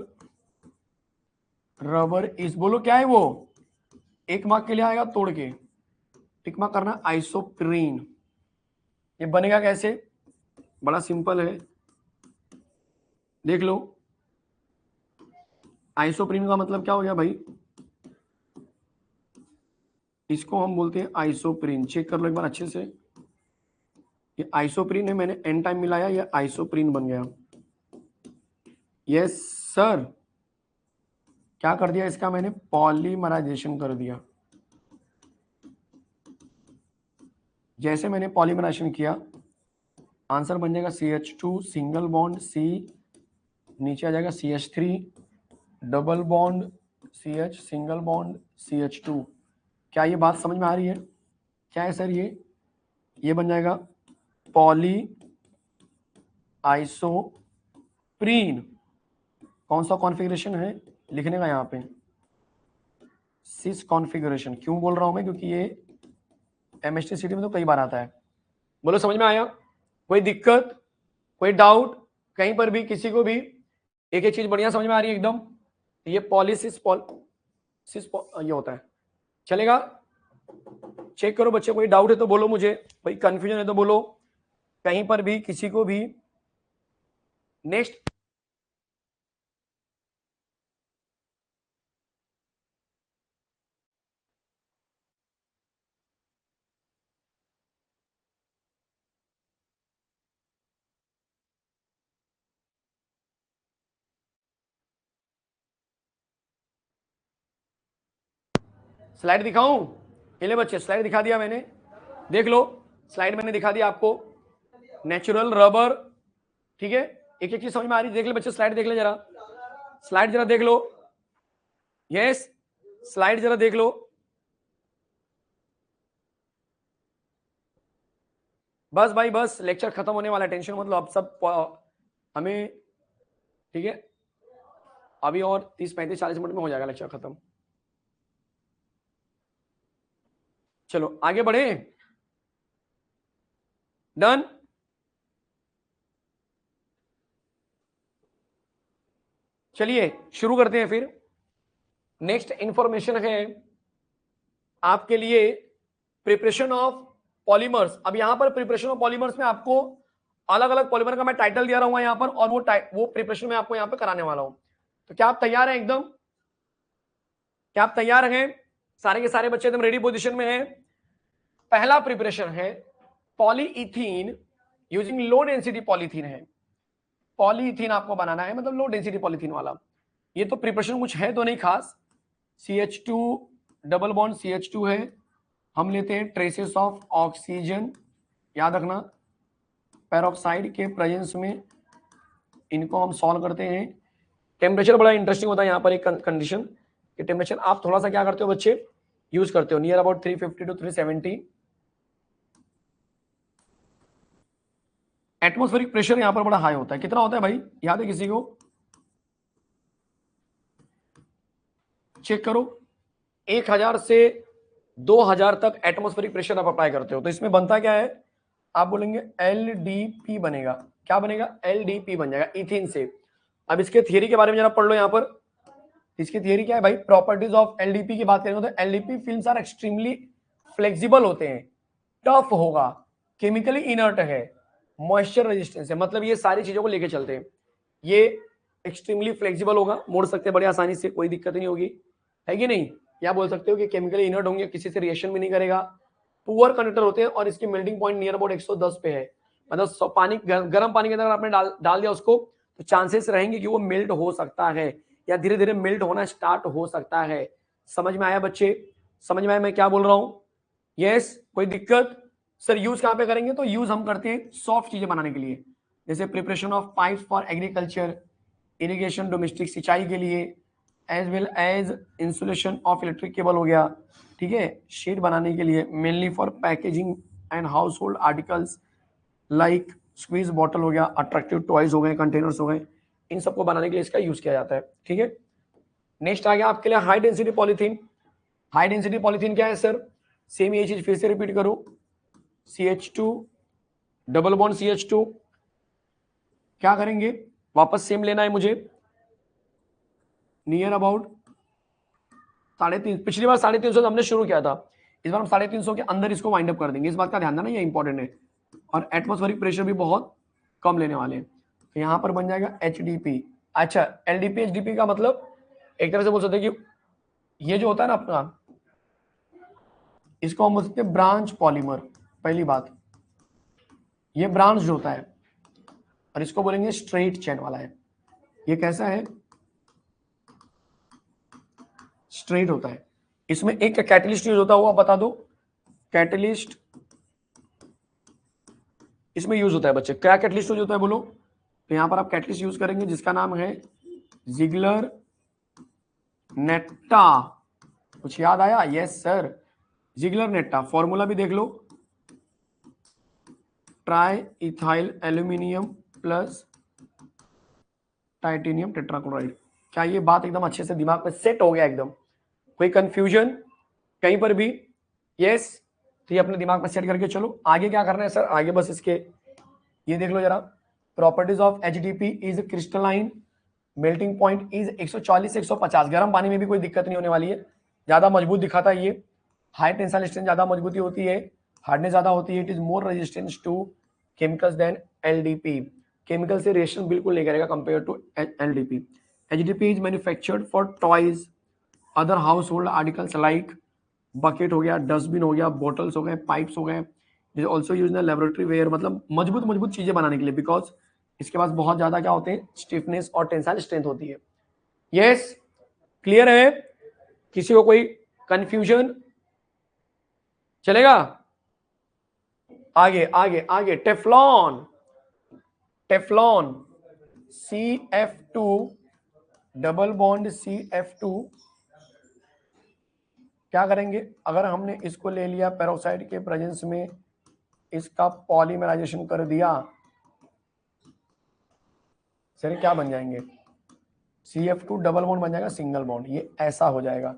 rubber is, बोलो क्या है वो, एक मार्क के लिए आएगा, तोड़ के टिक मार्क करना, आइसोप्रीन। ये बनेगा कैसे, बड़ा सिंपल है, देख लो। आइसोप्रीन का मतलब क्या हो गया भाई, इसको हम बोलते हैं आइसोप्रीन। चेक कर लो एक बार अच्छे से, ये आइसोप्रीन है, मैंने एन टाइम मिलाया, ये आइसोप्रीन बन गया। यस सर, क्या कर दिया इसका मैंने, पॉलीमराइजेशन कर दिया। जैसे मैंने पॉलीमराइजेशन किया, आंसर बन जाएगा CH2 सिंगल बॉन्ड C, नीचे आ जाएगा CH3 double bond CH single bond CH2। क्या ये बात समझ में आ रही है, क्या है सर ये बन जाएगा पॉली आइसोप्रीन। कौन सा कॉन्फ़िगरेशन है लिखने का यहाँ पे, सिस कॉन्फ़िगरेशन। क्यों बोल रहा हूं मैं, क्योंकि ये MHT में तो कई बार आता है। बोलो समझ में आया, कोई दिक्कत, कोई डाउट कहीं पर भी, किसी को भी एक एक चीज बढ़िया समझ में आ रही है एकदम। ये पॉलिसिस ये होता है, चलेगा। चेक करो बच्चे, कोई डाउट है तो बोलो मुझे, कोई कंफ्यूजन है तो बोलो, कहीं पर भी किसी को भी। नेक्स्ट स्लाइड दिखाऊं, ले बच्चे स्लाइड दिखा दिया मैंने, देख लो स्लाइड मैंने दिखा दिया आपको, नेचुरल रबर। ठीक है, एक एक चीज समझ में आ रही है, देख ले बच्चे स्लाइड देख ले जरा, स्लाइड जरा देख लो। यस, स्लाइड जरा देख लो। बस भाई बस, लेक्चर खत्म होने वाला है, टेंशन मतलब अब सब हमें, ठीक है, अभी और 30-35-40 मिनट में हो जाएगा लेक्चर खत्म। चलो आगे बढ़े, डन। चलिए शुरू करते हैं फिर। नेक्स्ट इंफॉर्मेशन है आपके लिए प्रिपरेशन ऑफ पॉलीमर्स। अब यहां पर प्रिपरेशन ऑफ पॉलीमर्स में आपको अलग अलग पॉलीमर का मैं टाइटल दिया रहूंगा यहां पर, और वो प्रिपरेशन में आपको यहां पर कराने वाला हूं। तो क्या आप तैयार हैं एकदम, क्या आप तैयार हैं, सारे के सारे बच्चे एकदम रेडी पोजीशन में हैं। पहला प्रिपरेशन है polyethene using low density polythene है। पॉलीइथीन आपको बनाना है, मतलब लो डेंसिटी पॉलीथीन वाला। ये तो प्रिपरेशन कुछ है तो नहीं खास, CH2 डबल बॉन्ड CH2 है, हम लेते हैं ट्रेसेस ऑफ ऑक्सीजन, याद रखना पेरोक्साइड के प्रेजेंस में इनको हम सॉल्व करते हैं। टेम्परेचर बड़ा इंटरेस्टिंग होता है यहाँ पर, एक कंडीशन कि टेम्परेचर आप थोड़ा सा क्या करते हो बच्चे, यूज करते हो, near about 350 to 370। Atmospheric pressure यहाँ पर बड़ा हाई होता है, कितना होता है भाई, याद है किसी को, चेक करो, 1000 से 2000 तक एटमॉस्फेरिक प्रेशर आप अप्लाई करते हो, तो इसमें बनता क्या है, आप बोलेंगे एलडीपी बनेगा। क्या बनेगा, एलडीपी बन जाएगा इथिन से। अब इसके थियरी के बारे में जरा पढ़ लो यहाँ पर। इसकी थियरी क्या है भाई, प्रॉपर्टीज ऑफ एलडीपी की बात करेंगे तो LDP films are extremely flexible होते हैं, टफ होगा, केमिकली इनर्ट है, मॉइस्चर रेजिस्टेंस है, मतलब ये सारी चीजों को लेके चलते हैं। ये एक्सट्रीमली फ्लेक्सिबल होगा, मोड़ सकते हैं बड़े आसानी से, कोई दिक्कत नहीं होगी, है कि नहीं। या बोल सकते हो कि केमिकली इनर्ट होंगे, किसी से रिएक्शन भी नहीं करेगा, पुअर कंडक्टर होते हैं और इसकी मेल्टिंग पॉइंट नियर अबाउट 110 पे है, मतलब पानी गर्म पानी के अंदर आपने डाल दिया उसको, तो चांसेस रहेंगे कि वो मेल्ट हो सकता है या धीरे धीरे मेल्ट होना स्टार्ट हो सकता है। समझ में आया बच्चे, समझ में आया मैं क्या बोल रहा हूं। यस, कोई दिक्कत। सर यूज कहां पे करेंगे, तो यूज हम करते हैं सॉफ्ट चीजें बनाने के लिए, जैसे preparation of pipes for agriculture, irrigation, domestic सिंचाई के लिए, as well as insulation of electric cable हो गया, ठीक है, शीट बनाने के लिए, mainly for packaging and household articles like squeeze bottle हो गया, अट्रैक्टिव टॉयज हो गए, कंटेनर्स हो गए, इन सबको बनाने के लिए इसका यूज किया जाता है, ठीक है। नेक्स्ट आ गया आपके लिए high density polythene. High density polythene क्या है सर, सेम ये चीज फिर से रिपीट करो, CH2 डबल बॉन्ड CH2, क्या करेंगे, वापस सेम लेना है मुझे, नियर अबाउट 350, पिछली बार 350 से हमने शुरू किया था, इस बार हम 350 के अंदर इसको वाइंड अप कर देंगे, इस बात का ध्यान देना, ये इंपॉर्टेंट है। और एटमॉस्फेरिक प्रेशर भी बहुत कम लेने वाले हैं, तो यहां पर बन जाएगा HDP। अच्छा, LDP HDP का मतलब एक तरह से बोल सकते हैं कि ये जो होता है ना अपना, इसको हम बोल सकते हैं ब्रांच पॉलीमर। पहली बात, ये ब्रांच जो होता है, और इसको बोलेंगे स्ट्रेट चेन वाला है। ये कैसा है, स्ट्रेट होता है। इसमें एक कैटलिस्ट यूज होता हुआ बता दो, कैटलिस्ट इसमें यूज होता है बच्चे, क्या कैटलिस्ट यूज होता है बोलो। तो यहां पर आप कैटलिस्ट यूज करेंगे जिसका नाम है जिगलर नेट्टा। कुछ याद आया, yes sir, Ziegler Natta. Formula भी देख लो, triethyl aluminium plus titanium tetrachloride. क्या ये बात एकदम अच्छे से दिमाग में सेट हो गया एकदम, कोई कंफ्यूजन कहीं पर भी, यस। तो ये अपने दिमाग में सेट करके चलो, आगे क्या करना है सर, आगे बस इसके ये देख लो जरा, properties of HDP is crystalline, melting point is 140 से 150, गर्म पानी में भी कोई दिक्कत नहीं होने वाली है, ज्यादा मजबूत दिखाता है ये, हाई टेंसाइल स्ट्रेंथ ज्यादा मजबूती होती है, हार्डनेस ज्यादा होती है, it is more resistance to chemicals than LDP, chemical से रिएक्शन बिल्कुल नहीं करेगा compare to LDP। HDP is manufactured for toys, other household articles like bucket हो गया, डस्टबिन हो गया, बॉटल्स हो गए, पाइप्स हो गए, is also use in laboratory ware, मतलब मजबूत मजबूत चीजें बनाने के लिए, बिकॉज इसके पास बहुत ज्यादा क्या होते हैं, स्टिफनेस और टेंसाइल स्ट्रेंथ होती है। यस, क्लियर है, किसी को कोई कंफ्यूजन, चलेगा। आगे आगे आगे, Teflon, Teflon CF2 double bond CF2, क्या करेंगे, अगर हमने इसको ले लिया पेरोक्साइड के प्रेजेंस में, इसका पॉलीमराइजेशन कर दिया, सर क्या बन जाएंगे, CF2 डबल बॉन्ड बन जाएगा सिंगल बॉन्ड, ये ऐसा हो जाएगा,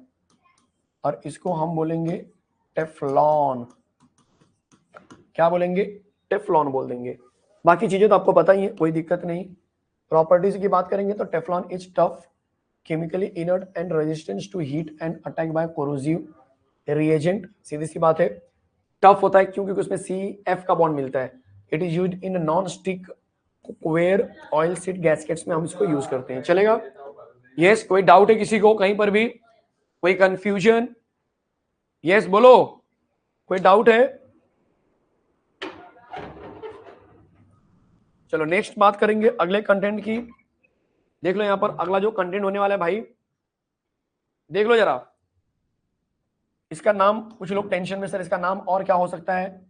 और इसको हम बोलेंगे टेफ्लॉन। क्या बोलेंगे, टेफ्लॉन बोल देंगे। बाकी चीजें तो आपको पता ही है, कोई दिक्कत नहीं। प्रॉपर्टीज की बात करेंगे तो Teflon is tough, chemically inert and resistance to heat and attack by corrosive reagent, सीधी सी बात है, टफ होता है क्योंकि उसमें CF का बॉन्ड मिलता है। It is used in non stick cookware, oil seed gaskets में हम इसको यूज करते हैं, चलेगा। यस, कोई डाउट है किसी को कहीं पर भी, कोई कंफ्यूजन, यस बोलो, कोई डाउट है। चलो नेक्स्ट बात करेंगे अगले कंटेंट की। देख लो यहां पर अगला जो कंटेंट होने वाला है भाई, देख लो जरा, इसका नाम, कुछ लोग टेंशन में सर इसका नाम और क्या हो सकता है,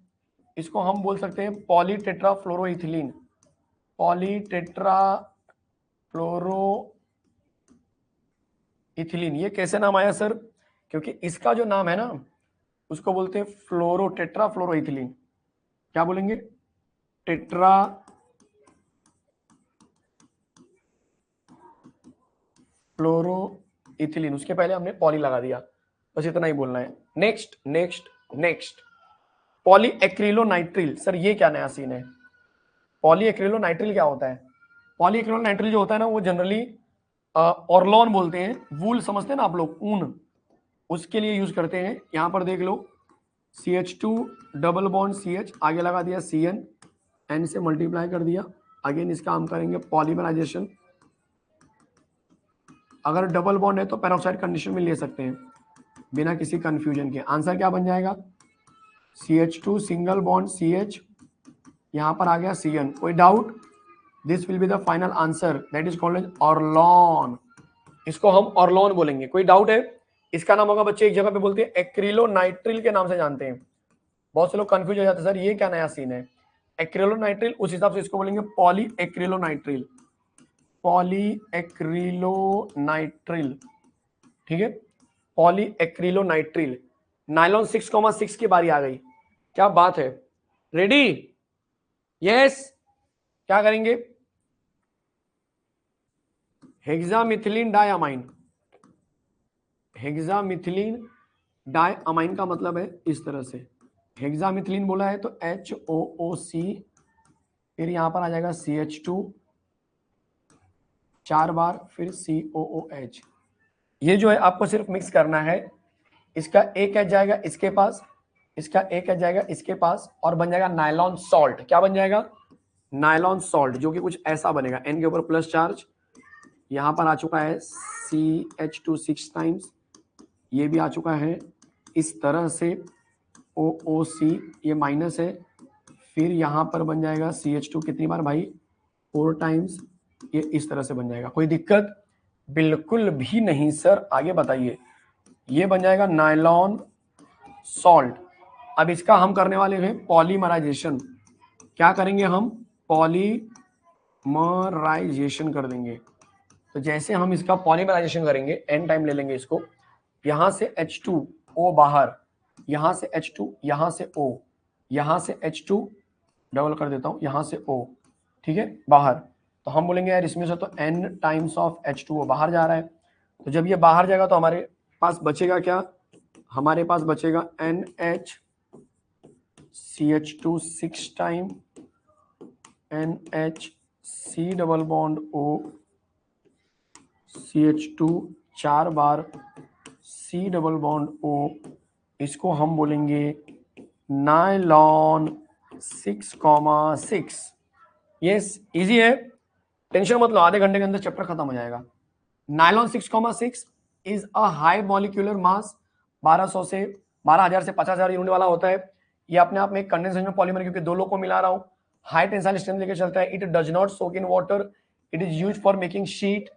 इसको हम बोल सकते हैं पॉलीटेट्राफ्लोरोइथिलीन, पॉलीटेट्राफ्लोरोइथिलीन। ये कैसे नाम आया सर, क्योंकि इसका जो नाम है ना, उसको बोलते हैं फ्लोरो टेट्राफ्लोरोइथिलीन। क्या बोलेंगे, टेट्रा फ्लोरो इथिलीन, उसके पहले हमने पॉली लगा दिया, बस इतना ही बोलना है। Next next next, polyacrylonitrile. Sir ये क्या नया सीन है? पॉलीएक्रिलोनाइट्रिल क्या होता है? पॉलीएक्रिलोनाइट्रिल जो होता है ना, वो जनरली ऑर्लोन बोलते हैं, वूल समझते हैं ना आप लोग, ऊन, उसके लिए यूज करते हैं। यहां पर देख लो, CH2 डबल बॉन्ड CH, आगे लगा दिया CN, N से मल्टीप्लाई कर दिया। अगेन इसका हम करेंगे पॉलीमराइजेशन। अगर डबल बॉन्ड है तो पेरोक्साइड कंडीशन में ले सकते हैं बिना किसी कंफ्यूजन के। आंसर क्या बन जाएगा? CH2 सिंगल बॉन्ड CH, यहां पर आ गया CN। कोई doubt? This will be the final answer, that is called as Orlon. इसको हम ऑर्लोन बोलेंगे। कोई डाउट है? इसका नाम होगा बच्चे, एक जगह पे बोलते हैं एक्रिलोनाइट्रिल के नाम से जानते हैं। बहुत से लोग कंफ्यूज हो जाते हैं, सर ये क्या नया सीन है? एक्रिलोनाइट्रिल, उस हिसाब से इसको बोलेंगे पॉली एक्रिलोनाइट्रिल, पॉली एक्रिलोनाइट्रिल, ठीक है, पॉली एक्रिलोनाइट्रिल। नाइलॉन 6,6 की बारी आ गई, क्या बात है, रेडी? यस, क्या करेंगे? हेक्सामिथिलीन डायअमाइन। हेक्सामिथिलीन डायअमाइन का मतलब है इस तरह से, हेक्सामिथिलीन बोला है तो HOOC, फिर यहां पर आ जाएगा CH2 4 बार, फिर COOH। ये जो है आपको सिर्फ मिक्स करना है। इसका एक एच जाएगा इसके पास, इसका एक एच जाएगा इसके पास, और बन जाएगा नायलॉन सॉल्ट। क्या बन जाएगा? नायलॉन सॉल्ट, जो कि कुछ ऐसा बनेगा। N के ऊपर प्लस चार्ज, यहां पर आ चुका है CH2 6 टाइम्स, ये भी आ चुका है इस तरह से, OOC ये माइनस है, फिर यहां पर बन जाएगा CH2 कितनी बार भाई? 4 टाइम्स, ये इस तरह से बन जाएगा। कोई दिक्कत? बिल्कुल भी नहीं सर, आगे बताइए। ये बन जाएगा नायलॉन सॉल्ट। अब इसका हम करने वाले हैं पॉलीमराइजेशन। क्या करेंगे हम? पॉलीमराइजेशन कर देंगे। तो जैसे हम इसका पॉलीमराइजेशन करेंगे, n टाइम ले लेंगे इसको, यहां से H2O बाहर, यहां से H2, यहां से O, यहां से H2 डबल कर देता हूं, यहां से O, ठीक है, बाहर। तो हम बोलेंगे यार इसमें से तो n टाइम्स ऑफ H2O बाहर जा रहा है, तो जब ये बाहर जाएगा तो हमारे पास बचेगा क्या? हमारे पास बचेगा NH CH2 6 time, NH C double bond O CH2 4 बार, C डबल बॉन्ड O, इसको हम बोलेंगे नायलॉन 6,6। यस, इजी है, टेंशन मत लो, आधे घंटे के अंदर चैप्टर खत्म हो जाएगा। Nylon 6,6 is a high molecular mass, 1200 से 12,000 से 50,000 यूनिट वाला होता है। ये अपने आप में एक कंडेंसेशन पॉलीमर, क्योंकि दो लोग को मिला रहा हूं, हाई टेंसाइल स्ट्रेंथ लेके चलता है। It does not soak in water, it is used for making sheet,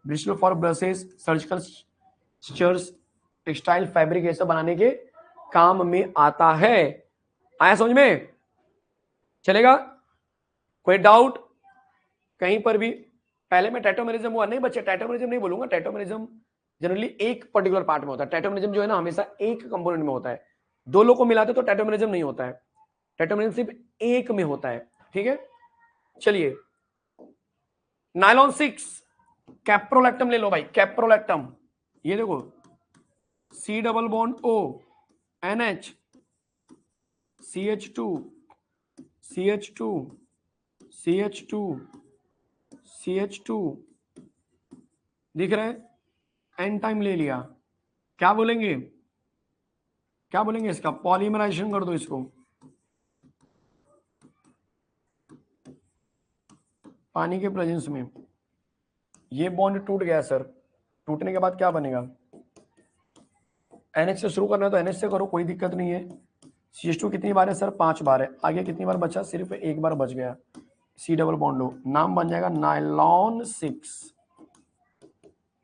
Bristol for brushes, surgical strictures, textile fabric, ये सब बनाने के काम में आता है। आया समझ में? चलेगा? कोई डाउट कहीं पर भी? पहले मैं टैटोमेरिज्म हुआ नहीं बच्चे, टैटोमेरिज्म नहीं बोलूंगा। टैटोमेरिज्म जनरली एक पर्टिकुलर पार्ट में होता है। टैटोमेरिज्म जो है ना, हमेशा एक कंपोनेंट में होता है। दो लोग को मिलाते तो टैटोमेरिज्म नहीं होता है, टैटोमेरिज्म सिर्फ एक में होता है, ठीक है। चलिए, नायलॉन 6 कैप्रोलैक्टम ले लो भाई, कैप्रोलैक्टम। ये देखो, C double bond O NH CH2 CH2 CH2 CH2, दिख रहा है? N टाइम ले लिया। क्या बोलेंगे? क्या बोलेंगे? इसका पॉलीमराइजेशन कर दो इसको, पानी के प्रेजेंस में। ये बॉन्ड टूट गया सर, टूटने के बाद क्या बनेगा? NH से शुरू करना है तो NH से करो, कोई दिक्कत नहीं है। CH2 कितनी बार है सर? 5 बार है। आगे कितनी बार बचा? सिर्फ एक बार बच गया। C डबल बॉन्ड लो, नाम बन जाएगा नायलॉन 6।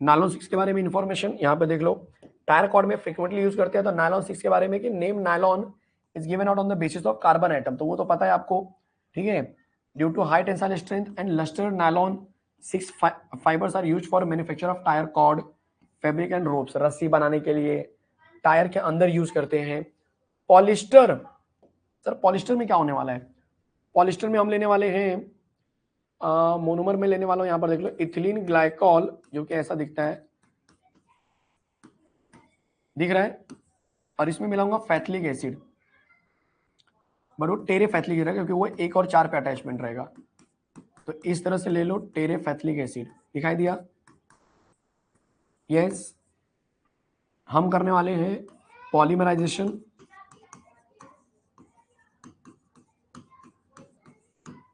नायलॉन 6 के बारे में इंफॉर्मेशन यहाँ पे देख लो, टायर कॉर्ड में फ्रीक्वेंटली यूज करते हैं। तो नायलॉन 6 के बारे में कि name nylon is given out on the basis of carbon atom, तो वो तो पता है आपको, ठीक है। Due to high tensile strength and lustre, nylon 6 fibres are used for manufacture of tyre cord, fabric and ropes, रस्सी बनाने के लिए टायर के अंदर यूज करते हैं। पॉलिस्टर, सर पॉलिस्टर में क्या होने वाला है? पॉलिस्टर में हम लेने वाले हैं, मोनोमर में लेने वाला हूं, यहाँ पर देख लो, इथिलीन ग्लाइकॉल, जो कि ऐसा दिखता है, दिख रहा है, और इसमें मिलाऊंगा फैथिलिक एसिड, बट वो टेरेफैथिलिक रहेगा क्योंकि वो 1 और 4 पे अटैचमेंट रहेगा। तो इस तरह से ले लो टेरेफैथिलिक एसिड, दिखाई दिया? यस, हम करने वाले हैं पॉलीमराइजेशन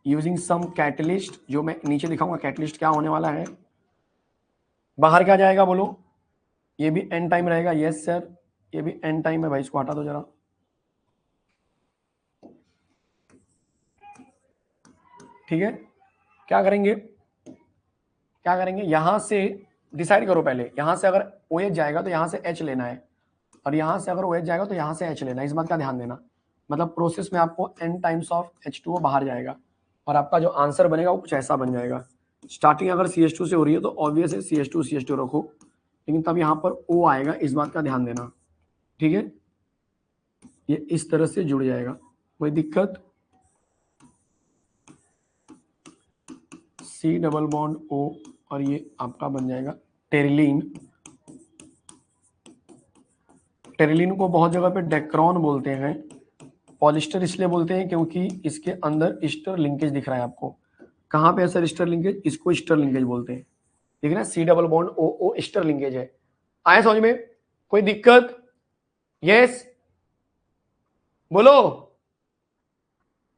यूजिंग सम कैटलिस्ट, जो मैं नीचे दिखाऊंगा कैटलिस्ट क्या होने वाला है। बाहर क्या जाएगा बोलो? ये भी एन टाइम रहेगा। यस सर, ये भी एन टाइम है भाई, इसको हटा दो जरा। ठीक है, क्या करेंगे, क्या करेंगे, यहां से डिसाइड करो पहले, यहां से अगर OH जाएगा तो यहां से H लेना है, और यहां से अगर OH जाएगा तो यहां से H लेना है। इस बात का ध्यान देना, मतलब प्रोसेस में आपको n टाइम्स ऑफ H2O बाहर जाएगा, और आपका जो आंसर बनेगा वो कुछ ऐसा बन जाएगा। स्टार्टिंग अगर CH2 से हो रही है तो ऑब्वियस है CH2 रखो, लेकिन तब यहाँ पर O आएगा, इस बात का ध्यान देना। ठीक है, ये इस तरह से जुड़ जाएगा, कोई दिक्कत? C डबल बॉन्ड O, और ये आपका बन जाएगा टेरिलीन। टेरिलीन को बहुत जगह पे डेक्रॉन बोलते हैं, पॉलिस्टर इसलिए बोलते हैं क्योंकि इसके अंदर ईस्टर लिंकेज दिख रहा है आपको। कहाँ पे है सर ईस्टर लिंकेज? इसको ईस्टर लिंकेज बोलते हैं, ठीक है ना? C double bond O Easter linkage है। आया समझ में? कोई दिक्कत? यस बोलो,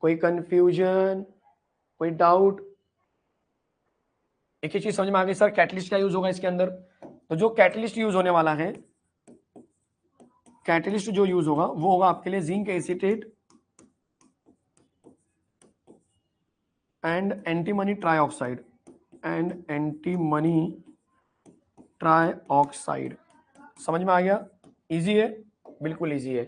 कोई कंफ्यूजन, कोई डाउट? एक ही चीज समझ में आ गई सर, कैटलिस्ट क्या यूज होगा इसके अंदर? तो जो कैटलिस्ट यूज होने वाला है, कैटलिस्ट जो यूज होगा वो होगा आपके लिए zinc acetate and antimony trioxide, and antimony trioxide. समझ में आ गया? इजी है, बिल्कुल इजी है।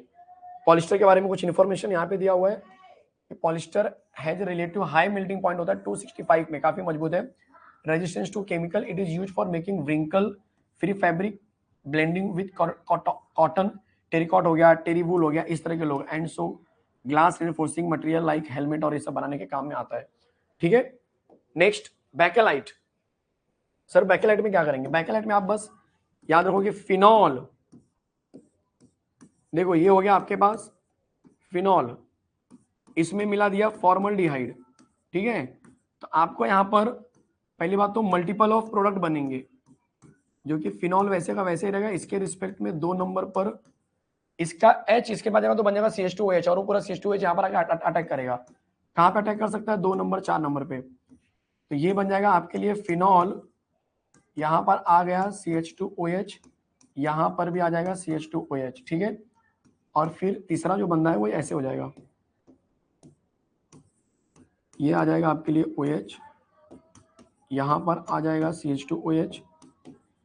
पॉलिस्टर के बारे में कुछ इंफॉर्मेशन यहाँ पे दिया हुआ है कि polyester has relative high melting point होता है 265 में, काफी मजबूत है। Resistance to chemical, it is used for making wrinkle free fabric, blending with cotton, terrycot हो गया, टेरीवूल हो गया, इस तरह के लोग, and so glass reinforcing material like helmet और ये सब बनाने के काम में आता है। ठीक है, नेक्स्ट बेकेलाइट। सर बेकेलाइट में क्या करेंगे? बेकेलाइट में आप बस याद रखोगे फिनॉल, देखो ये हो गया आपके पास फिनॉल, इसमें मिला दिया फॉर्मल्डिहाइड। ठीक है, तो आपको यहां पर पहली बात तो मल्टीपल ऑफ प्रोडक्ट बनेंगे, जो कि फिनॉल वैसे का वैसे ही रहेगा, इसके रिस्पेक्ट में 2 नंबर पर इसका H इसके बाद जाएगा तो बन जाएगा CH2OH, और वो पूरा CH2OH यहाँ पर आकर अटैक करेगा। कहाँ पे अटैक कर सकता है? 2 नंबर 4 नंबर पे। तो ये बन जाएगा आपके लिए फिनॉल, यहाँ पर आ गया CH2OH, यहाँ पर भी आ जाएगा CH2OH। ठीक है, और फिर तीसरा जो बंदा है वो ऐसे हो जाएगा, ये आ जाएगा आपके लिए OH, यहाँ पर आ जाएगा CH2OH,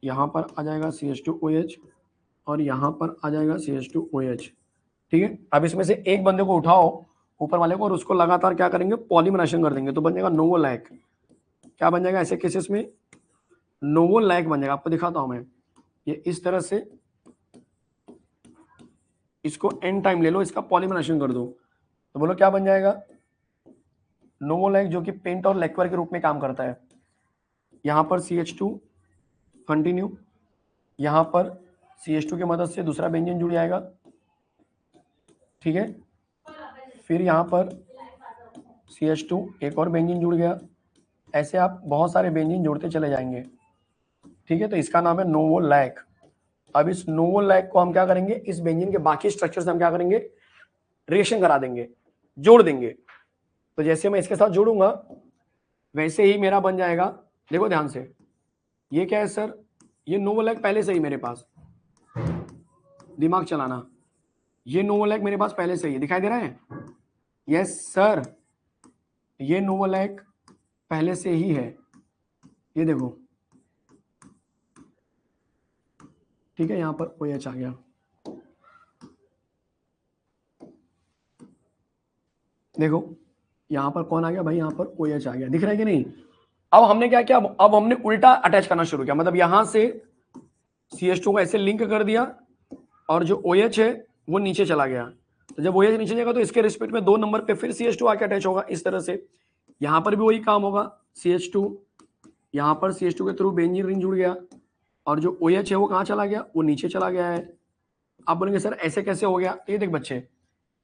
यहाँ पर आ जाएगा CH2OH, और यहाँ पर आ जाएगा CH2OH। ठीक है, अब इसमें से एक बंदे को उठाओ ऊपर वाले को, और उसको लगातार क्या करेंगे? पॉलीमराइजेशन कर देंगे, तो बन जाएगा नोवोलैक। क्या बन जाएगा ऐसे केसेस में? नोवोलैक बन जाएगा। आपको दिखाता हूं मैं, ये इस तरह से, इसको एन टाइम ले लो, इसका पॉलीमराइजेशन कर दो, तो बोलो क्या बन जाएगा? नोवोलैक, जो कि पेंट और लेक्वर के रूप में काम करता है। यहाँ पर CH2 कंटिन्यू, यहाँ पर CH2 की मदद से दूसरा बेंजीन जुड़ जाएगा। ठीक है, फिर यहाँ पर CH2 एक और बेंजीन जुड़ गया, ऐसे आप बहुत सारे बेंजीन जोड़ते चले जाएंगे। ठीक है, तो इसका नाम है नोवोलैक। अब इस नोवोलैक को हम क्या करेंगे? इस बेंजीन के बाकी स्ट्रक्चर से हम क्या करेंगे? रिएक्शन करा देंगे, जोड़ देंगे। तो जैसे मैं इसके साथ जोड़ूंगा वैसे ही मेरा बन जाएगा, देखो ध्यान से, ये क्या है सर? ये नोवोलैक पहले से ही मेरे पास, दिमाग चलाना, ये नोवोलैक मेरे पास पहले से ही दिखाई दे रहा है। यस सर, ये नोवोलैक पहले से ही है, ये देखो। ठीक है, यहां पर OH आ गया। देखो यहां पर कौन आ गया भाई? यहां पर OH आ गया, दिख रहा है कि नहीं? अब हमने क्या किया? अब हमने उल्टा अटैच करना शुरू किया, मतलब यहां से CH2 को ऐसे लिंक कर दिया, और जो OH है वो नीचे चला गया। तो जब OH नीचे जाएगा तो इसके रिस्पेक्ट में 2 नंबर पे फिर CH2 आके अटैच होगा, इस तरह से। यहां पर भी वही काम होगा, CH2, यहां पर CH2 के थ्रू बेंजीन रिंग जुड़ गया, और जो OH है वो कहां चला गया? वो नीचे चला गया है। आप बोलेंगे सर ऐसे कैसे हो गया, ये देख बच्चे,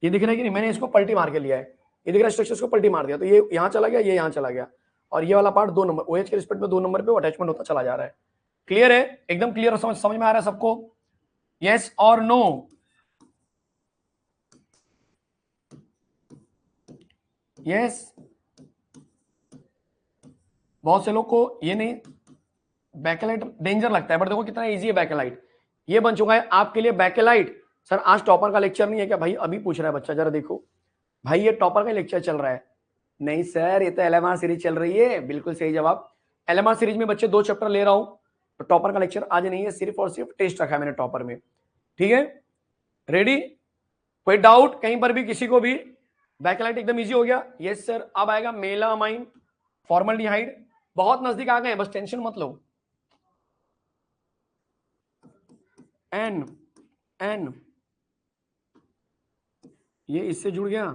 ये दिख रहा है कि नहीं, मैंने इसको पलटी मार के लिया है, ये दिख रहा है स्ट्रक्चर को पलटी मार दिया, तो ये यहाँ चला गया, ये यहाँ चला गया, और ये वाला पार्ट 2 नंबर OH के रिस्पेक्ट में 2 नंबर पे अटैचमेंट होता चला जा रहा है। क्लियर है, एकदम क्लियर, समझ में आ रहा है सबको? यस और नो? यस। बहुत से लोग को ये नहीं, बैकेलाइट डेंजर लगता है, बट देखो कितना इजी है बैकेलाइट, ये बन चुका है आपके लिए बैकेलाइट। सर आज टॉपर का लेक्चर नहीं है क्या भाई? अभी पूछ रहा है बच्चा, जरा देखो भाई ये टॉपर का लेक्चर चल रहा है। नहीं सर ये तो LMR सीरीज चल रही है, बिल्कुल सही जवाब। LMR सीरीज में बच्चे 2 चैप्टर ले रहा हूं, तो टॉपर का लेक्चर आज नहीं है, सिर्फ और सिर्फ टेस्ट रखा है मैंने टॉपर में। ठीक है, रेडी? कोई डाउट कहीं पर भी किसी को भी? बैकलाइट एकदम इजी हो गया। Yes sir. अब आएगा मेलामाइन फॉर्मल्डिहाइड, बहुत नजदीक आ गए, बस टेंशन मत लो। एन एन ये इससे जुड़ गया,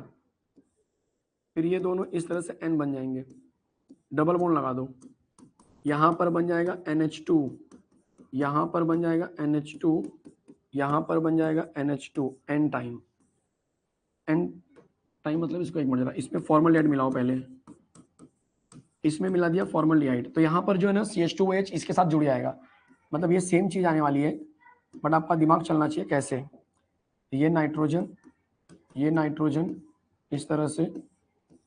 फिर ये दोनों इस तरह से N बन जाएंगे, डबल बॉन्ड लगा दो, यहां पर बन जाएगा NH2, यहां पर बन जाएगा NH2, यहां पर बन जाएगा NH2, N टाइम मतलब इसको एक मिनट जरा, इसमें फॉर्मल्डिहाइड मिलाओ पहले, इसमें मिला दिया फॉर्मल्डिहाइड, तो यहां पर जो है ना CH2OH इसके साथ जुड़ जाएगा, मतलब ये सेम चीज आने वाली है, बट आपका दिमाग चलना चाहिए कैसे। ये नाइट्रोजन इस तरह से,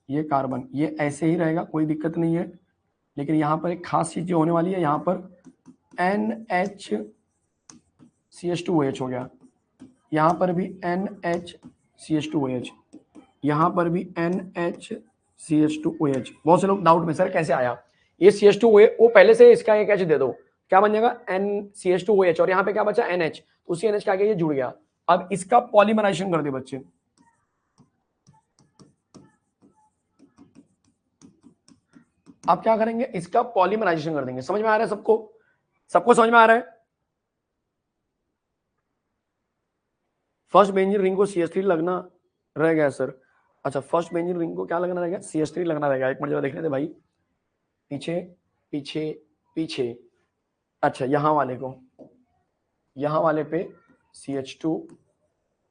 ये कार्बन, ये ऐसे ही रहेगा, कोई दिक्कत नहीं है, लेकिन यहाँ पर एक खास चीज जो होने वाली है, यहाँ पर NHCH2OH हो गया, यहाँ पर भी NHCH2OH, यहाँ पर भी NHCH2OH। बहुत से लोग डाउट में सर कैसे आया, ये CH2OH वो पहले से इसका एक H दे दो, क्या बन जाएगा NCH2OH, और यहाँ पे क्या बचा NH, उसी NH का आगे ये जुड़ गया। अब इसका पॉलीमराइजेशन कर दे बच्चे, आप क्या करेंगे, इसका पॉलीमराइजेशन कर देंगे। समझ में आ रहा है सबको? सबको समझ में आ रहा है? फर्स्ट बेंजीन रिंग को CH3 लगना रह गया सर। अच्छा फर्स्ट बेंजीन रिंग को क्या लगना रह गया? CH3 लगना रह गया। एक मिनट जरा देखने दे भाई, पीछे पीछे पीछे, अच्छा यहाँ वाले को, यहाँ वाले पे CH2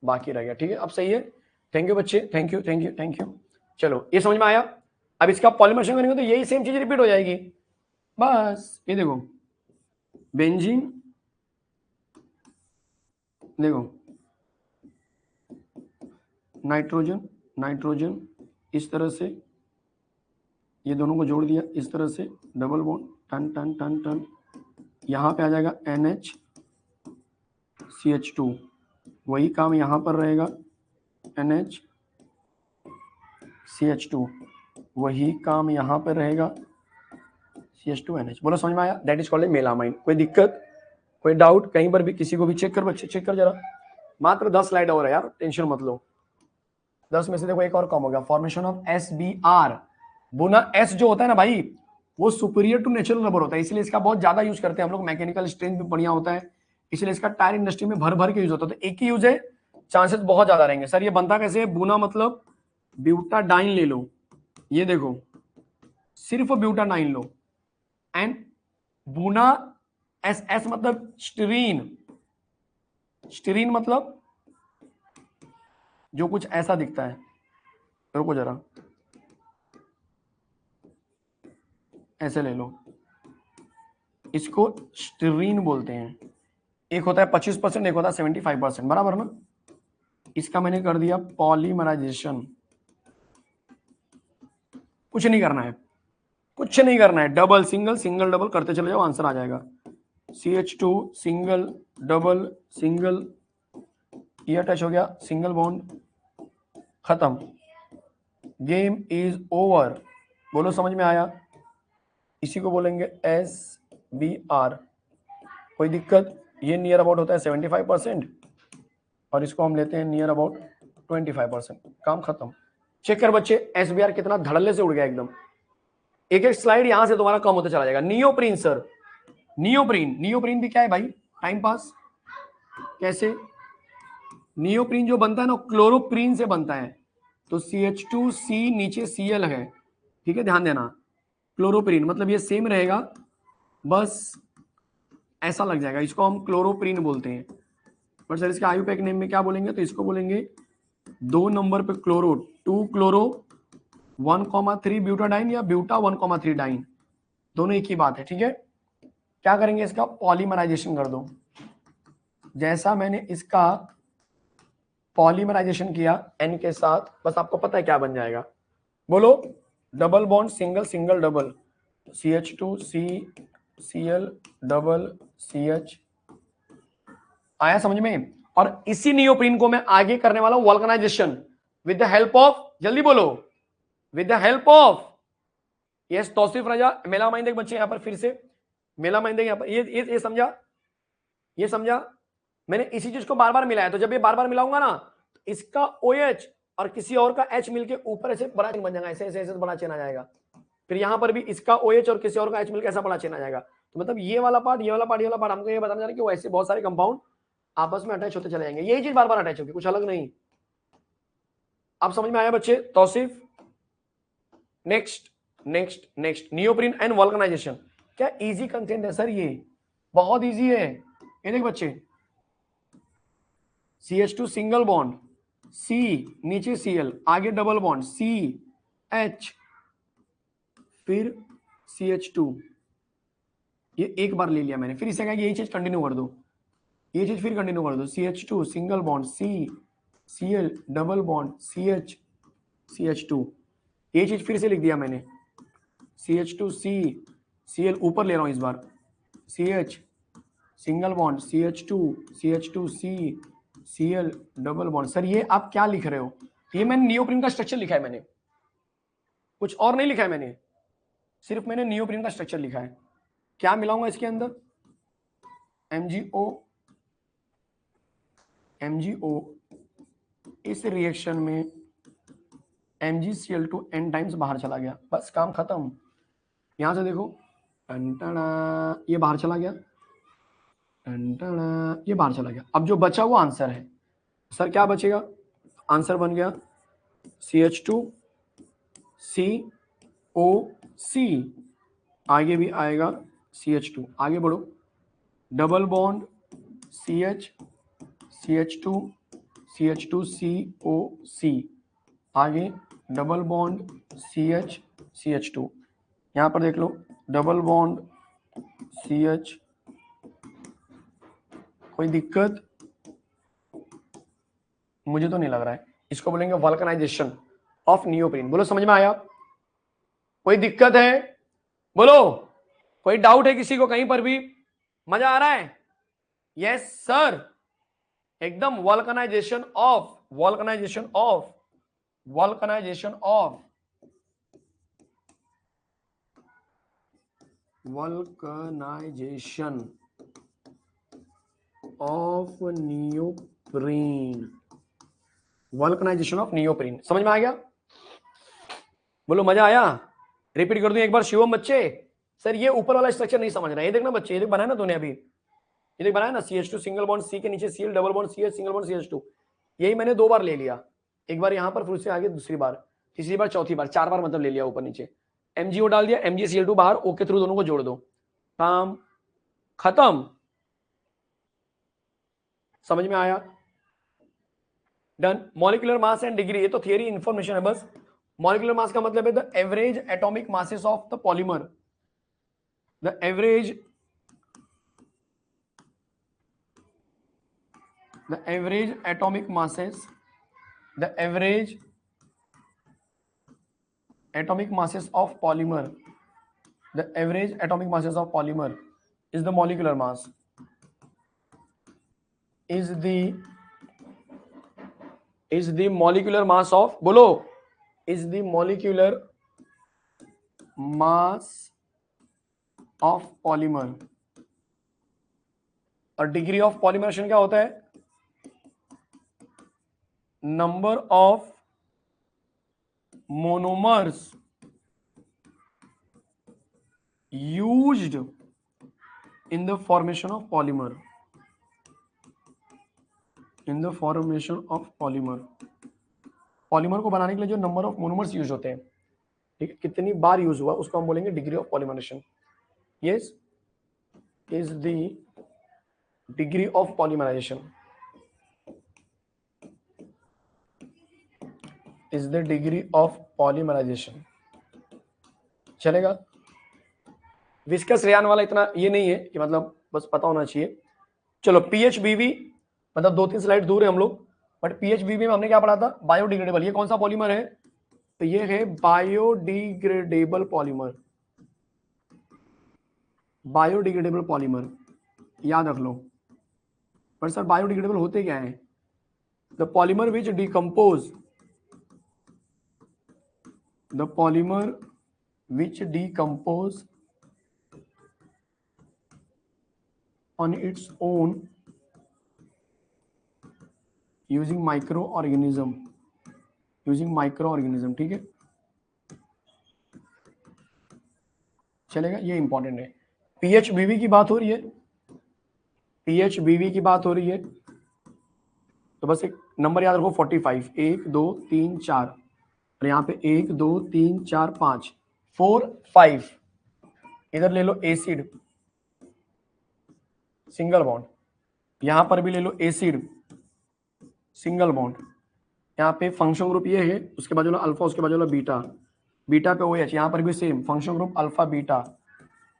बाकी रह गया। ठीक है, अब सही है, थैंक यू बच्चे, thank you thank you thank you. चलो ये समझ में आया। अब इसका पॉलीमराइजेशन करेंगे तो यही सेम चीज रिपीट हो जाएगी, बस ये देखो बेंजीन, देखो नाइट्रोजन नाइट्रोजन इस तरह से, ये दोनों को जोड़ दिया इस तरह से, डबल बॉन्ड, टन टन टन टन, यहाँ पे आ जाएगा NHCH2, वही काम यहाँ पर रहेगा, NHCH2, वही काम यहाँ पर रहेगा, CH2NH। बोलो समझ में आया? That is called melamine. कोई दिक्कत, कोई डाउट कहीं पर भी किसी को भी? चेक कर बच्चे, चेक कर जरा, मात्र 10 स्लाइड और है यार, टेंशन मत लो। 10 में से देखो एक और कम हो गया, फॉर्मेशन ऑफ SBR। बुना S जो होता है ना भाई, वो सुपीरियर टू नेचुरल रबर होता है, इसलिए इसका बहुत ज्यादा यूज करते हैं हम लोग, मैकेनिकल स्ट्रेंथ भी बढ़िया होता है, इसलिए इसका टायर इंडस्ट्री में भर भर के यूज होता है। तो एक ही यूज है, चांसेस बहुत ज्यादा रहेंगे। सर ये बनता कैसे है? बुना मतलब ब्यूटाडाइन ले लो, ये देखो सिर्फ ब्यूटाडाइन लो, एंड बुना SS मतलब स्टीरीन, स्टीरीन मतलब जो कुछ ऐसा दिखता है, रुको जरा, ऐसे ले लो, इसको स्टीरीन बोलते हैं। एक होता है 25%, एक होता है 75%, बराबर ना? इसका मैंने कर दिया पॉलीमराइजेशन, कुछ नहीं करना है, कुछ नहीं करना है, डबल सिंगल सिंगल डबल करते चले जाओ, आंसर आ जाएगा। CH2 सिंगल डबल सिंगल, ये अटैच हो गया, सिंगल बॉन्ड, खत्म, गेम इज ओवर। बोलो समझ में आया? इसी को बोलेंगे SBR। कोई दिक्कत? ये नियर अबाउट होता है 75% और इसको हम लेते हैं नियर अबाउट 25%, काम खत्म। चेक कर बच्चे, SBR कितना धड़ल्ले से उड़ गया एकदम। एक एक स्लाइड यहां से तुम्हारा कम होता चला जाएगा। नियोप्रीन सर, नियोप्रीन, नियोप्रीन भी क्या है भाई? Time pass. कैसे? नियोप्रीन जो बनता है ना, क्लोरोप्रीन से बनता है, तो CH2C नीचे Cl है, ठीक है, ध्यान देना। क्लोरोप्रीन मतलब ये सेम रहेगा, बस ऐसा लग जाएगा, इसको हम क्लोरोप्रीन बोलते हैं। बट सर इसके आयुपैक नेम में क्या बोलेंगे, तो इसको बोलेंगे 2 नंबर पे क्लोरो 2 क्लोरो 1,3 ब्यूटाडाइन या ब्यूटा 1,3 डाइन, दोनों एक ही बात है। ठीक है, क्या करेंगे, इसका पॉलीमराइजेशन कर दो। जैसा मैंने इसका पॉलीमराइजेशन किया एन के साथ, बस आपको पता है क्या बन जाएगा, बोलो, double bond single single double CH2CCl double CH। आया समझ में? और इसी नियोप्रीन को मैं आगे करने वाला हूं vulcanisation with the help of, जल्दी बोलो, with the help of, yes Tauseef Raza, melamine देख बच्चे यहां पर फिर से, मेलामाइन देख यहां पर, ये समझा, ये समझा, मैंने इसी चीज को बार बार मिलाया, तो जब ये बार बार मिलाऊंगा ना, तो इसका OH और किसी और का H मिलके ऊपर ऐसे बड़ा चेन बन जाएगा, ऐसे ऐसे ऐसे बड़ा चेन आ जाएगा। फिर यहां पर भी इसका OH और किसी और का H मिलकर ऐसा बड़ा चेन आ जाएगा। तो मतलब ये वाला पार्ट, ये वाला पार्ट, ये वाला पार्ट, हमको ये बताना चाह रहे हैं कि वैसे बहुत सारे कंपाउंड आपस में अटैच होते चले जाएंगे, यही चीज बार बार अटैच होगी, कुछ अलग नहीं। आप समझ में आया बच्चे? Tauseef, next next next, neoprene and vulcanisation. क्या इजी कंटेंट है सर, ये बहुत इजी है। ये देख बच्चे, CH2 सिंगल बॉन्ड C, नीचे Cl, आगे डबल बॉन्ड CH, फिर CH2, ये एक बार ले लिया मैंने, फिर इसे कहा यही चीज कंटिन्यू कर दो, ये चीज फिर कंटिन्यू कर दो, CH2 single bond Cl double bond CH2, ये चीज फिर से लिख दिया मैंने, CH2Cl ऊपर ले रहा हूं इस बार, CH single bond CH2Cl double bond. Sir ये आप क्या लिख रहे हो? ये मैंने नियोप्रीन का स्ट्रक्चर लिखा है, मैंने कुछ और नहीं लिखा है, मैंने सिर्फ मैंने नियोप्रीन का स्ट्रक्चर लिखा है। क्या मिलाऊंगा इसके अंदर? MgO, इस रिएक्शन में MgCl2 n टाइम्स बाहर चला गया, बस काम खत्म। यहां से देखो, ये बाहर चला गया, ये बाहर चला गया। अब जो बचा वो आंसर है। सर क्या बचेगा? आंसर बन गया CH2COC, आगे भी आएगा CH2, आगे बढ़ो, डबल बॉन्ड CH2CH2COC, आगे डबल बॉन्ड CH2, यहां पर देख लो, डबल बॉन्ड CH, कोई दिक्कत? मुझे तो नहीं लग रहा है। इसको बोलेंगे वल्कनाइजेशन ऑफ नियोप्रीन। बोलो समझ में आया? कोई दिक्कत है? बोलो, कोई डाउट है किसी को कहीं पर भी? मजा आ रहा है? यस सर, एकदम vulcanisation of neoprene, vulcanisation of neoprene. समझ में आ गया? बोलो मजा आया? रिपीट कर दूं एक बार शिवम बच्चे। सर ये ऊपर वाला स्ट्रक्चर नहीं समझ रहा है, ये देखना बच्चे, ये देख बनाया ना तूने अभी, ये देख बनाया ना, CH2 सिंगल बॉन्ड C के नीचे Cl double bond CH single bond CH2, यही मैंने 2 बार ले लिया, एक बार यहां पर, फिर उससे आगे दूसरी बार, तीसरी बार, चौथी बार, 4 बार मतलब ले लिया ऊपर नीचे। MgO डाल दिया, MgCl2 बाहर, O के थ्रू दोनों को जोड़ दो, काम खत्म। समझ में आया? Done. Molecular mass and degree, ये तो थियरी इंफॉर्मेशन है बस। मॉलिक्यूलर मास का मतलब है the average atomic masses of the polymer, the average atomic masses of polymer, the average atomic masses of polymer is the molecular mass, is the molecular mass of, बोलो, is the molecular mass of polymer। और degree of polymerisation क्या होता है? Number of monomers used in the formation of polymer, polymer को बनाने के लिए जो नंबर ऑफ मोनोमर्स यूज होते हैं, ठीक है, कितनी बार यूज हुआ, उसको हम बोलेंगे degree of polymerisation. Yes, is the degree of polymerisation. Is the degree of polymerisation. चलेगा। विस्कस रेयान वाला इतना ये नहीं है कि मतलब बस पता होना चाहिए। चलो पीएचबीवी, मतलब 2-3 स्लाइड दूर है हम लोग, बट पीएचबीवी में हमने क्या पढ़ा था? बायोडिग्रेडेबल। ये कौन सा पॉलीमर है? तो ये है बायोडिग्रेडेबल पॉलीमर। बायोडिग्रेडेबल पॉलीमर याद रख लो। पर सर बायोडिग्रेडेबल होते क्या है? The polymer which decompose, the polymer which decompose on its own using microorganism, ठीक है। चलेगा, ये इंपॉर्टेंट है। पीएचबीवी की बात हो रही है, पीएचबीवी की बात हो रही है, तो बस एक नंबर याद रखो 45। 1 2 3 4 और यहाँ पे 1 2 3 4 5 4 5। इधर ले लो एसिड सिंगल बॉन्ड, यहां पर भी ले लो एसिड सिंगल बॉन्ड। यहाँ पे फंक्शन ग्रुप ये है, उसके बाद अल्फा, उसके बाद बीटा, बीटा पे OH, यहाँ पर भी same function group alpha beta,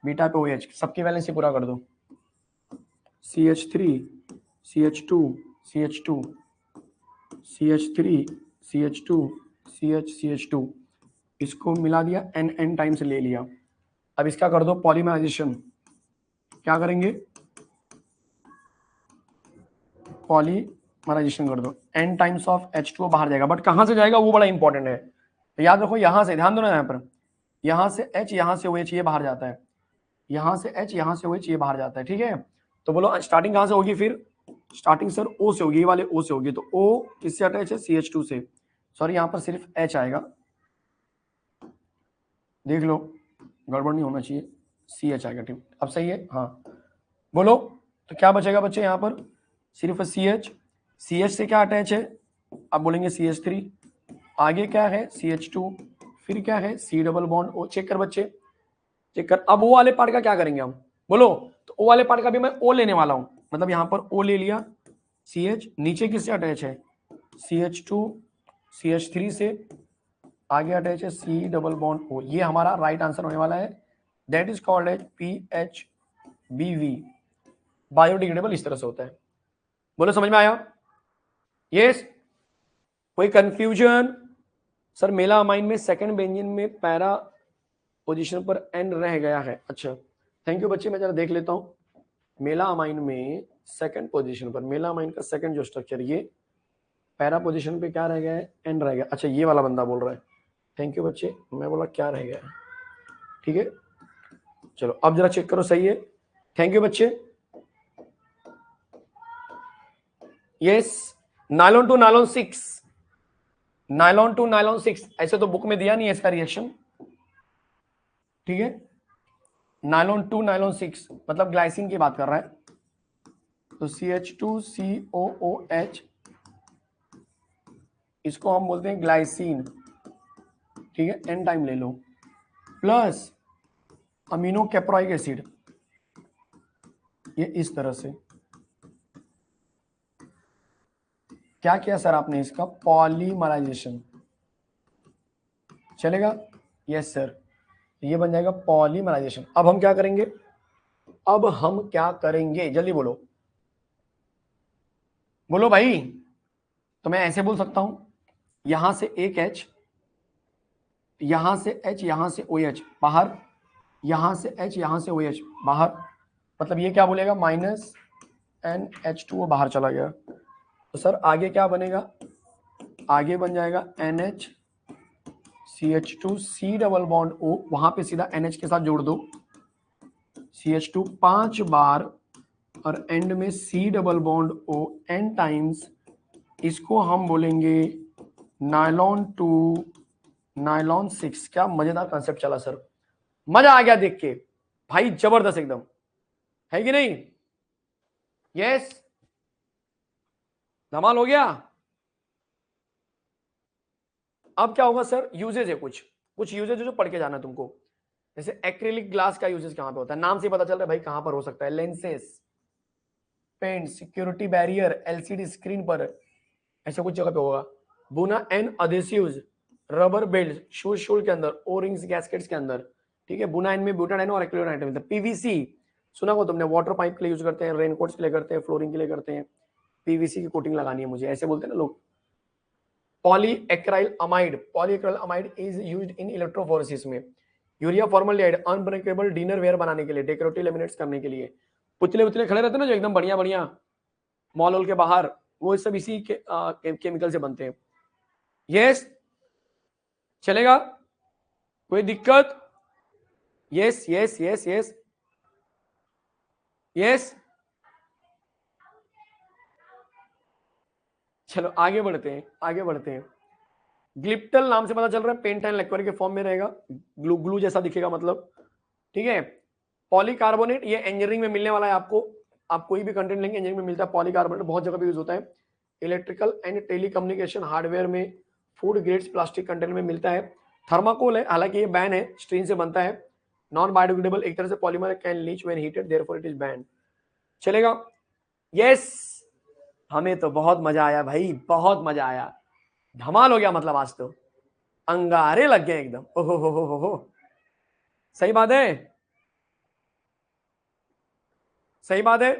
beta पे OH। सबकी वैलेंसी पूरा कर दो। CH3 CH2 CH2 CH3 CH2 CH2, इसको मिला दिया, N टाइम्स ले लिया। अब इसका कर दो पॉलीमराइजेशन। क्या करेंगे? पॉलीमराइजेशन कर दो, N टाइम्स ऑफ H2O बाहर जाएगा, बट कहां से जाएगा वो बड़ा इंपॉर्टेंट है। तो याद रखो यहां से, ध्यान दो ना, यहाँ पर यहां से H, यहां से OH, ये बाहर जाता है, यहां से H, यहां से OH, ये बाहर जाता है, ठीक है। तो बोलो स्टार्टिंग कहां से होगी? फिर स्टार्टिंग सर O से होगी, ये वाले O से होगी। तो O किससे अटैच है? CH2 से। सॉरी यहाँ पर सिर्फ H आएगा, देख लो गड़बड़ नहीं होना चाहिए, CH आएगा, ठीक। अब सही है, हाँ बोलो। तो क्या बचेगा बच्चे? यहाँ पर सिर्फ CH, CH से क्या अटैच है? अब बोलेंगे CH3, आगे क्या है? CH2, फिर क्या है? C double bond O। Check कर बच्चे, चेक कर। अब O वाले पार्ट का क्या करेंगे हम? बोलो। तो O वाले पार्ट का भी मैं O लेने वाला हूं, मतलब यहां पर O ले लिया, CH नीचे किससे अटैच है? CH2 CH3 से, आगे अटैच है C डबल बॉन्ड O। ये हमारा राइट आंसर होने वाला है, that is called as PHBV। Biodegradable इस तरह से होता है। बोलो समझ में आया? यस। कोई कंफ्यूजन? सर मेला अमाइन में सेकंड बेंजीन में पैरा पोजीशन पर N रह गया है। अच्छा थैंक यू बच्चे, मैं जरा देख लेता हूं। मेला अमाइन में सेकंड पोजीशन पर, मेला अमाइन का सेकंड जो स्ट्रक्चर, ये पैरा पोजीशन पे क्या रह गया है? N रह गया। अच्छा ये वाला बंदा बोल रहा है, थैंक यू बच्चे, मैं बोला क्या रह गया है, ठीक है। चलो अब जरा चेक करो, सही है, थैंक यू बच्चे। Yes, nylon two nylon 6, nylon two nylon 6, ऐसे तो बुक में दिया नहीं है इसका रिएक्शन, ठीक है। नायलॉन टू नायलॉन 6 मतलब ग्लाइसिन की बात कर रहा है। तो CH2COOH, इसको हम बोलते हैं ग्लाइसिन, ठीक है। N टाइम ले लो, प्लस अमीनो कैप्रोइक एसिड, ये इस तरह से। क्या किया सर आपने? इसका पॉलीमराइजेशन। चलेगा? यस सर, ये बन जाएगा पॉलीमराइजेशन। अब हम क्या करेंगे? अब हम क्या करेंगे? जल्दी बोलो, बोलो भाई। तो मैं ऐसे बोल सकता हूं, यहां से एक H, यहां से H, यहां से OH बाहर, यहां से H, यहां से OH बाहर, मतलब ये क्या बोलेगा? -NH2O बाहर चला गया। तो सर आगे क्या बनेगा? आगे बन जाएगा NH CH2 C double bond O, वहां पे सीधा NH के साथ जोड़ दो, CH2 5 बार और एंड में C double bond O N times. इसको हम बोलेंगे नायलॉन टू नायलॉन 6। क्या मजेदार कंसेप्ट चला सर, मजा आ गया देख के भाई, जबरदस्त एकदम, है कि नहीं? यस, धमाल हो गया। अब क्या होगा सर? यूजेज है, कुछ कुछ यूजेज जो पढ़ के जाना तुमको। जैसे एक्रिलिक ग्लास का यूजेज कहां पे होता है? नाम से पता चल रहा है भाई कहां पर हो सकता है। Lenses, paint, security barrier, LCD screen पर, ऐसा कुछ जगह पे होगा। Buna N adhesives, rubber belt, shoes sole के अंदर, ओ रिंग्स गैस्केट्स के अंदर, ठीक है। बुना एन में ब्यूटाडाइन और एक्रिलामाइड मिलता है। पीवीसी सुना हो तुमने, वाटर पाइप के लिए यूज करते हैं, रेनकोट्स के लिए करते हैं, फ्लोरिंग के लिए करते हैं। पीवीसी की कोटिंग लगानी है मुझे, ऐसे बोलते हैं ना लोग। Polyacrylamide is used in electrophoresis में। Urea formaldehyde unbreakable dinnerware बनाने के लिए, डेकोरेटिव लेमिनेट्स करने के लिए। पुतले उतले खड़े रहते हैं ना जो एकदम बढ़िया बढ़िया मॉल के बाहर, वो सब इसी के केमिकल से बनते हैं। यस, चलेगा, कोई दिक्कत? Yes yes yes yes yes. चलो आगे बढ़ते हैं, आगे बढ़ते हैं। ग्लिप्टल नाम से पता चल रहा है पेंट एंड लिक्विड के फॉर्म में रहेगा, ग्लू ग्लू जैसा दिखेगा मतलब, ठीक है। पॉलीकार्बोनेट ये इंजीनियरिंग में मिलने वाला है आपको, आप कोई भी कंटेंट लेंगे इंजीनियरिंग में मिलता है। पॉलीकार्बोनेट बहुत जगह पे यूज होता है, इलेक्ट्रिकल एंड टेलीकम्युनिकेशन हार्डवेयर में, फूड ग्रेड्स प्लास्टिक कंटेनर में मिलता है। थर्माकोल है, हालांकि ये बैन है, स्टील से बनता है। नॉन बायोडिग्रेडेबल, एक तरह से polymer, can leach when heated, therefore it is ban. चलेगा? यस, हमें तो बहुत मजा आया भाई, बहुत मजा आया, धमाल हो गया मतलब आज तो, अंगारे लग गए एकदम। ओहो हो, सही बात है, सही बात है।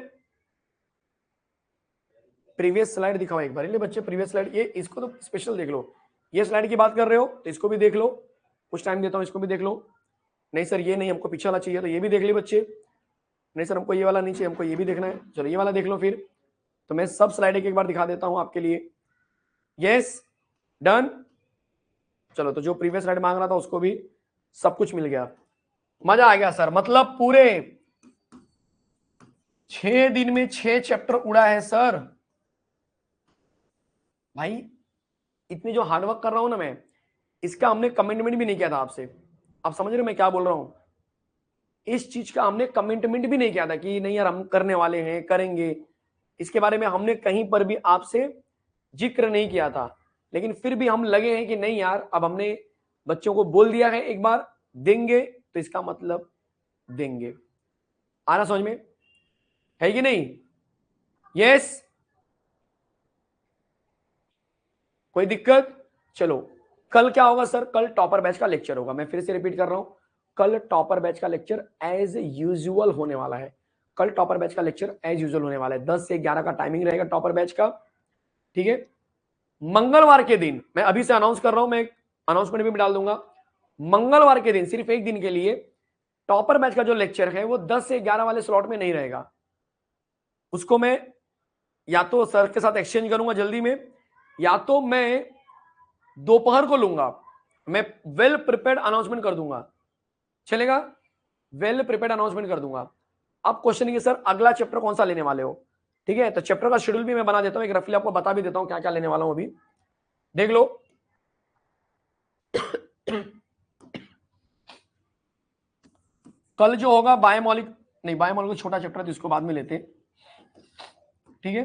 प्रीवियस स्लाइड दिखाओ एक बार, बच्चे प्रीवियस स्लाइड, ये इसको तो स्पेशल देख लो। ये स्लाइड की बात कर रहे हो तो इसको भी देख लो, कुछ टाइम देता हूं, इसको भी देख लो। नहीं सर ये नहीं, हमको पीछे वाला चाहिए, तो ये भी देख ली बच्चे। नहीं सर हमको ये वाला नहीं चाहिए, हमको ये भी देखना है, चलो ये वाला देख लो फिर। तो मैं सब स्लाइड एक बार दिखा देता हूं आपके लिए। Yes, done. चलो, तो जो प्रीवियस स्लाइड मांग रहा था उसको भी सब कुछ मिल गया, मजा आ गया सर। मतलब पूरे 6 दिन में 6 चैप्टर उड़ा है सर। भाई इतनी जो हार्डवर्क कर रहा हूं ना मैं, इसका हमने कमिटमेंट भी नहीं किया था आपसे। आप समझ रहे हो मैं क्या बोल रहा हूं? इस चीज का हमने कमिटमेंट भी नहीं किया था कि नहीं यार हम करने वाले हैं, करेंगे, इसके बारे में हमने कहीं पर भी आपसे जिक्र नहीं किया था। लेकिन फिर भी हम लगे हैं कि नहीं यार, अब हमने बच्चों को बोल दिया है एक बार देंगे, तो इसका मतलब देंगे। आ रहा समझ में, है कि नहीं? यस, कोई दिक्कत? चलो, कल क्या होगा सर? कल टॉपर बैच का लेक्चर होगा। मैं फिर से रिपीट कर रहा हूं, कल टॉपर बैच का लेक्चर एज यूजुअल होने वाला है। कल टॉपर बैच का लेक्चर एज यूजुअल होने वाला है, 10 से 11 का टाइमिंग रहेगा टॉपर बैच का, ठीक है। मंगलवार के दिन, मैं अभी से अनाउंस कर रहा हूं, मैं अनाउंसमेंट भी डाल दूंगा, मंगलवार के दिन सिर्फ एक दिन के लिए टॉपर बैच का जो लेक्चर है वो 10 से 11 वाले स्लॉट में नहीं रहेगा। उसको मैं या तो सर के साथ एक्सचेंज करूंगा जल्दी में, या तो मैं दोपहर को लूंगा। मैं वेल प्रिपेयर्ड अनाउंसमेंट कर दूंगा, चलेगा? वेल प्रिपेयर्ड अनाउंसमेंट कर दूंगा। अब क्वेश्चन ये सर अगला चैप्टर कौन सा लेने वाले हो, ठीक है? तो चैप्टर का शेड्यूल भी मैं बना देता हूं, एक रफली आपको बता भी देता हूं क्या क्या लेने वाला हूं, अभी देख लो। कल जो होगा बायोमॉलिक, नहीं बायोमॉलिक छोटा चैप्टर है तो इसको बाद में लेते हैं, ठीक है।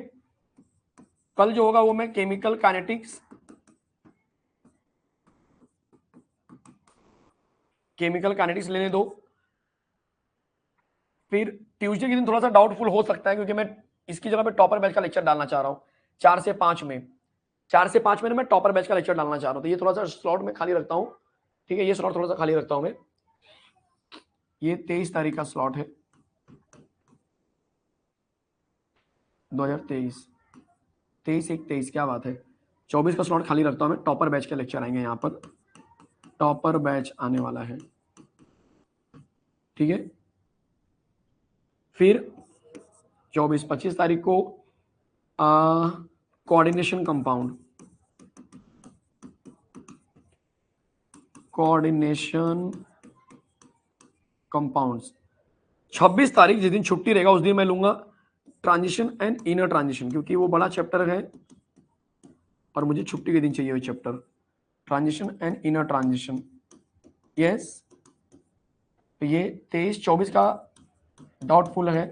कल जो होगा वो मैं केमिकल काइनेटिक्स, केमिकल काइनेटिक्स लेने दो। फिर ट्यूसडे के दिन थोड़ा सा डाउटफुल हो सकता है, क्योंकि मैं इसकी जगह पे टॉपर बैच का लेक्चर डालना चाह रहा हूँ 4 से 5 में, 4 से 5 में मैं टॉपर बैच का लेक्चर डालना चाह रहा हूँ, तो ये थोड़ा सा स्लॉट में खाली रखता हूँ, ठीक है। ये स्लॉट थोड़ा सा खाली रखता हूँ मैं, ये 23 तारीख का स्लॉट है 2023, 23/1/23, क्या बात है। 24 का स्लॉट खाली रखता हूँ मैं, टॉपर बैच के लेक्चर आएंगे यहाँ पर, टॉपर बैच आने वाला है, ठीक है। फिर 24-25 तारीख को कोऑर्डिनेशन कंपाउंड, कोऑर्डिनेशन कंपाउंड्स। 26 तारीख जिस दिन छुट्टी रहेगा उस दिन मैं लूंगा ट्रांजिशन एंड इनर ट्रांजिशन, क्योंकि वो बड़ा चैप्टर है और मुझे छुट्टी के दिन चाहिए वो chapter, transition and inner transition. Yes, तो ये 23-24 का डाउटफुल है।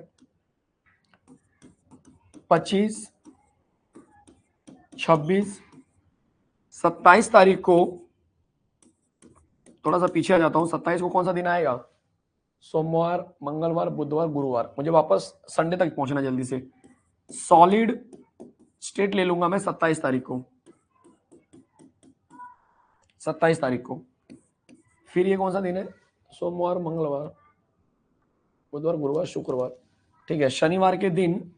25, 26, 27 तारीख को, थोड़ा सा पीछे आ जाता हूं, 27 को कौन सा दिन आएगा? सोमवार, मंगलवार, बुधवार, गुरुवार, मुझे वापस संडे तक पहुंचना जल्दी से। सॉलिड स्टेट ले लूंगा मैं 27 तारीख को, 27 तारीख को। फिर ये कौन सा दिन है? सोमवार, मंगलवार, बुधवार, गुरुवार, शुक्रवार। ठीक है, शनिवार के दिन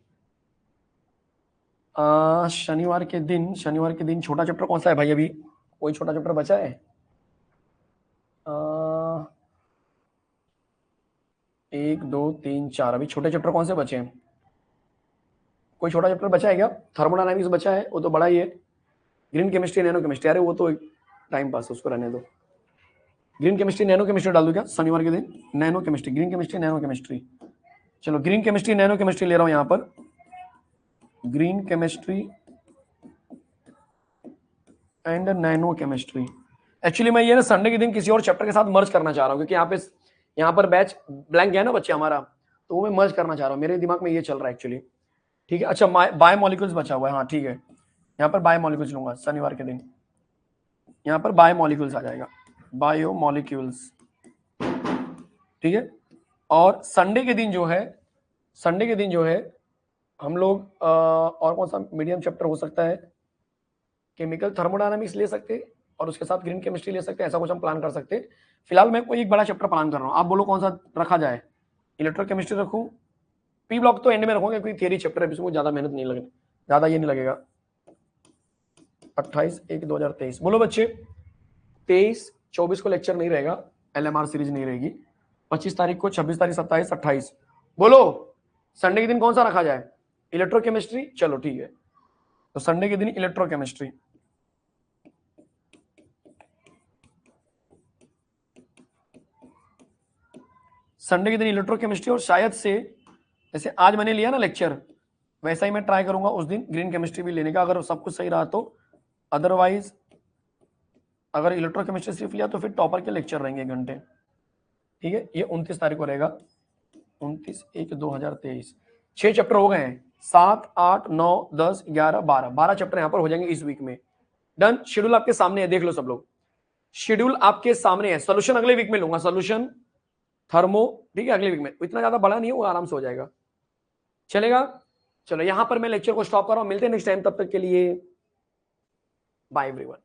शनिवार के दिन छोटा चैप्टर कौन सा है भाई? अभी कोई छोटा चैप्टर बचा है? 1 2 3 4 अभी छोटे चैप्टर कौन से बचे हैं? कोई छोटा चैप्टर बचा है क्या? थर्मोडायनामिक्स बचा है, वो तो बड़ा ही है। ग्रीन केमिस्ट्री, नैनो केमिस्ट्री, अरे वो तो टाइम पास, उसको रहने दो। ग्रीन केमिस्ट्री, नैनो केमिस्ट्री डाल दो क्या शनिवार के दिन? Nano chemistry, green chemistry, nano chemistry. चलो ग्रीन केमिस्ट्री, नैनो केमिस्ट्री ले रहा हूं यहां पर। Green chemistry and nano chemistry. Actually मैं ये ना संडे के दिन किसी और चैप्टर के साथ मर्ज करना चाह रहा हूँ, क्योंकि यहाँ पर बैच ब्लैंक गया ना बच्चे हमारा, तो वो मैं मर्ज करना चाह रहा हूँ, मेरे दिमाग में ये चल रहा है एक्चुअली। ठीक है, अच्छा बायोमोलिक्यूल्स बचा हुआ है, हाँ ठीक है, यहाँ पर बायोमोलिक्यूल्स लूंगा शनिवार के दिन। यहाँ पर बायोमोलिक्यूल्स आ जाएगा, बायोमोलिक्यूल्स। ठीक है, और संडे के दिन जो है हम लोग और कौन सा मीडियम चैप्टर हो सकता है? केमिकल थर्मोडायनामिक्स ले सकते और उसके साथ ग्रीन केमिस्ट्री ले सकते हैं, ऐसा कुछ हम प्लान कर सकते हैं। फिलहाल मैं कोई एक बड़ा चैप्टर प्लान कर रहा हूँ, आप बोलो कौन सा रखा जाए? इलेक्ट्रोकेमिस्ट्री रखूँ? पी ब्लॉक तो एंड में रखूंगा, क्योंकि थियरी चैप्टर है, इसमें ज्यादा मेहनत नहीं लगेगी, ज्यादा ये नहीं लगेगा। 28/1/2023 बोलो बच्चे। 23-24 को लेक्चर नहीं रहेगा, LMR सीरीज नहीं रहेगी। 25 तारीख को, 26 तारीख, 27, 28 बोलो। संडे के दिन कौन सा रखा जाए? इलेक्ट्रोकेमिस्ट्री, चलो ठीक है, तो संडे के दिन इलेक्ट्रोकेमिस्ट्री। संडे के दिन इलेक्ट्रोकेमिस्ट्री, और शायद से जैसे आज मैंने लिया ना लेक्चर, वैसा ही मैं ट्राई करूंगा उस दिन ग्रीन केमिस्ट्री भी लेने का, अगर सब कुछ सही रहा तो। अदरवाइज अगर इलेक्ट्रोकेमिस्ट्री सिर्फ लिया तो फिर टॉपर के लेक्चर रहेंगे 1 घंटे। ठीक है, ये 29 तारीख को रहेगा, 29/1/2023। 6 चैप्टर हो गए हैं, 7, 8, 9, 10, 11, 12 चैप्टर यहाँ पर हो जाएंगे इस वीक में। डन। शेड्यूल आपके सामने है, देख लो सब लोग, शेड्यूल आपके सामने है। सोल्यूशन अगले वीक में लूंगा, सोल्यूशन थर्मो, ठीक है, अगले वीक में। इतना ज्यादा बड़ा नहीं है वो, आराम से हो जाएगा, चलेगा। चलो यहां पर मैं लेक्चर को स्टॉप कर रहा हूं, मिलते हैं नेक्स्ट टाइम, तब तक के लिए बाय एवरीवन।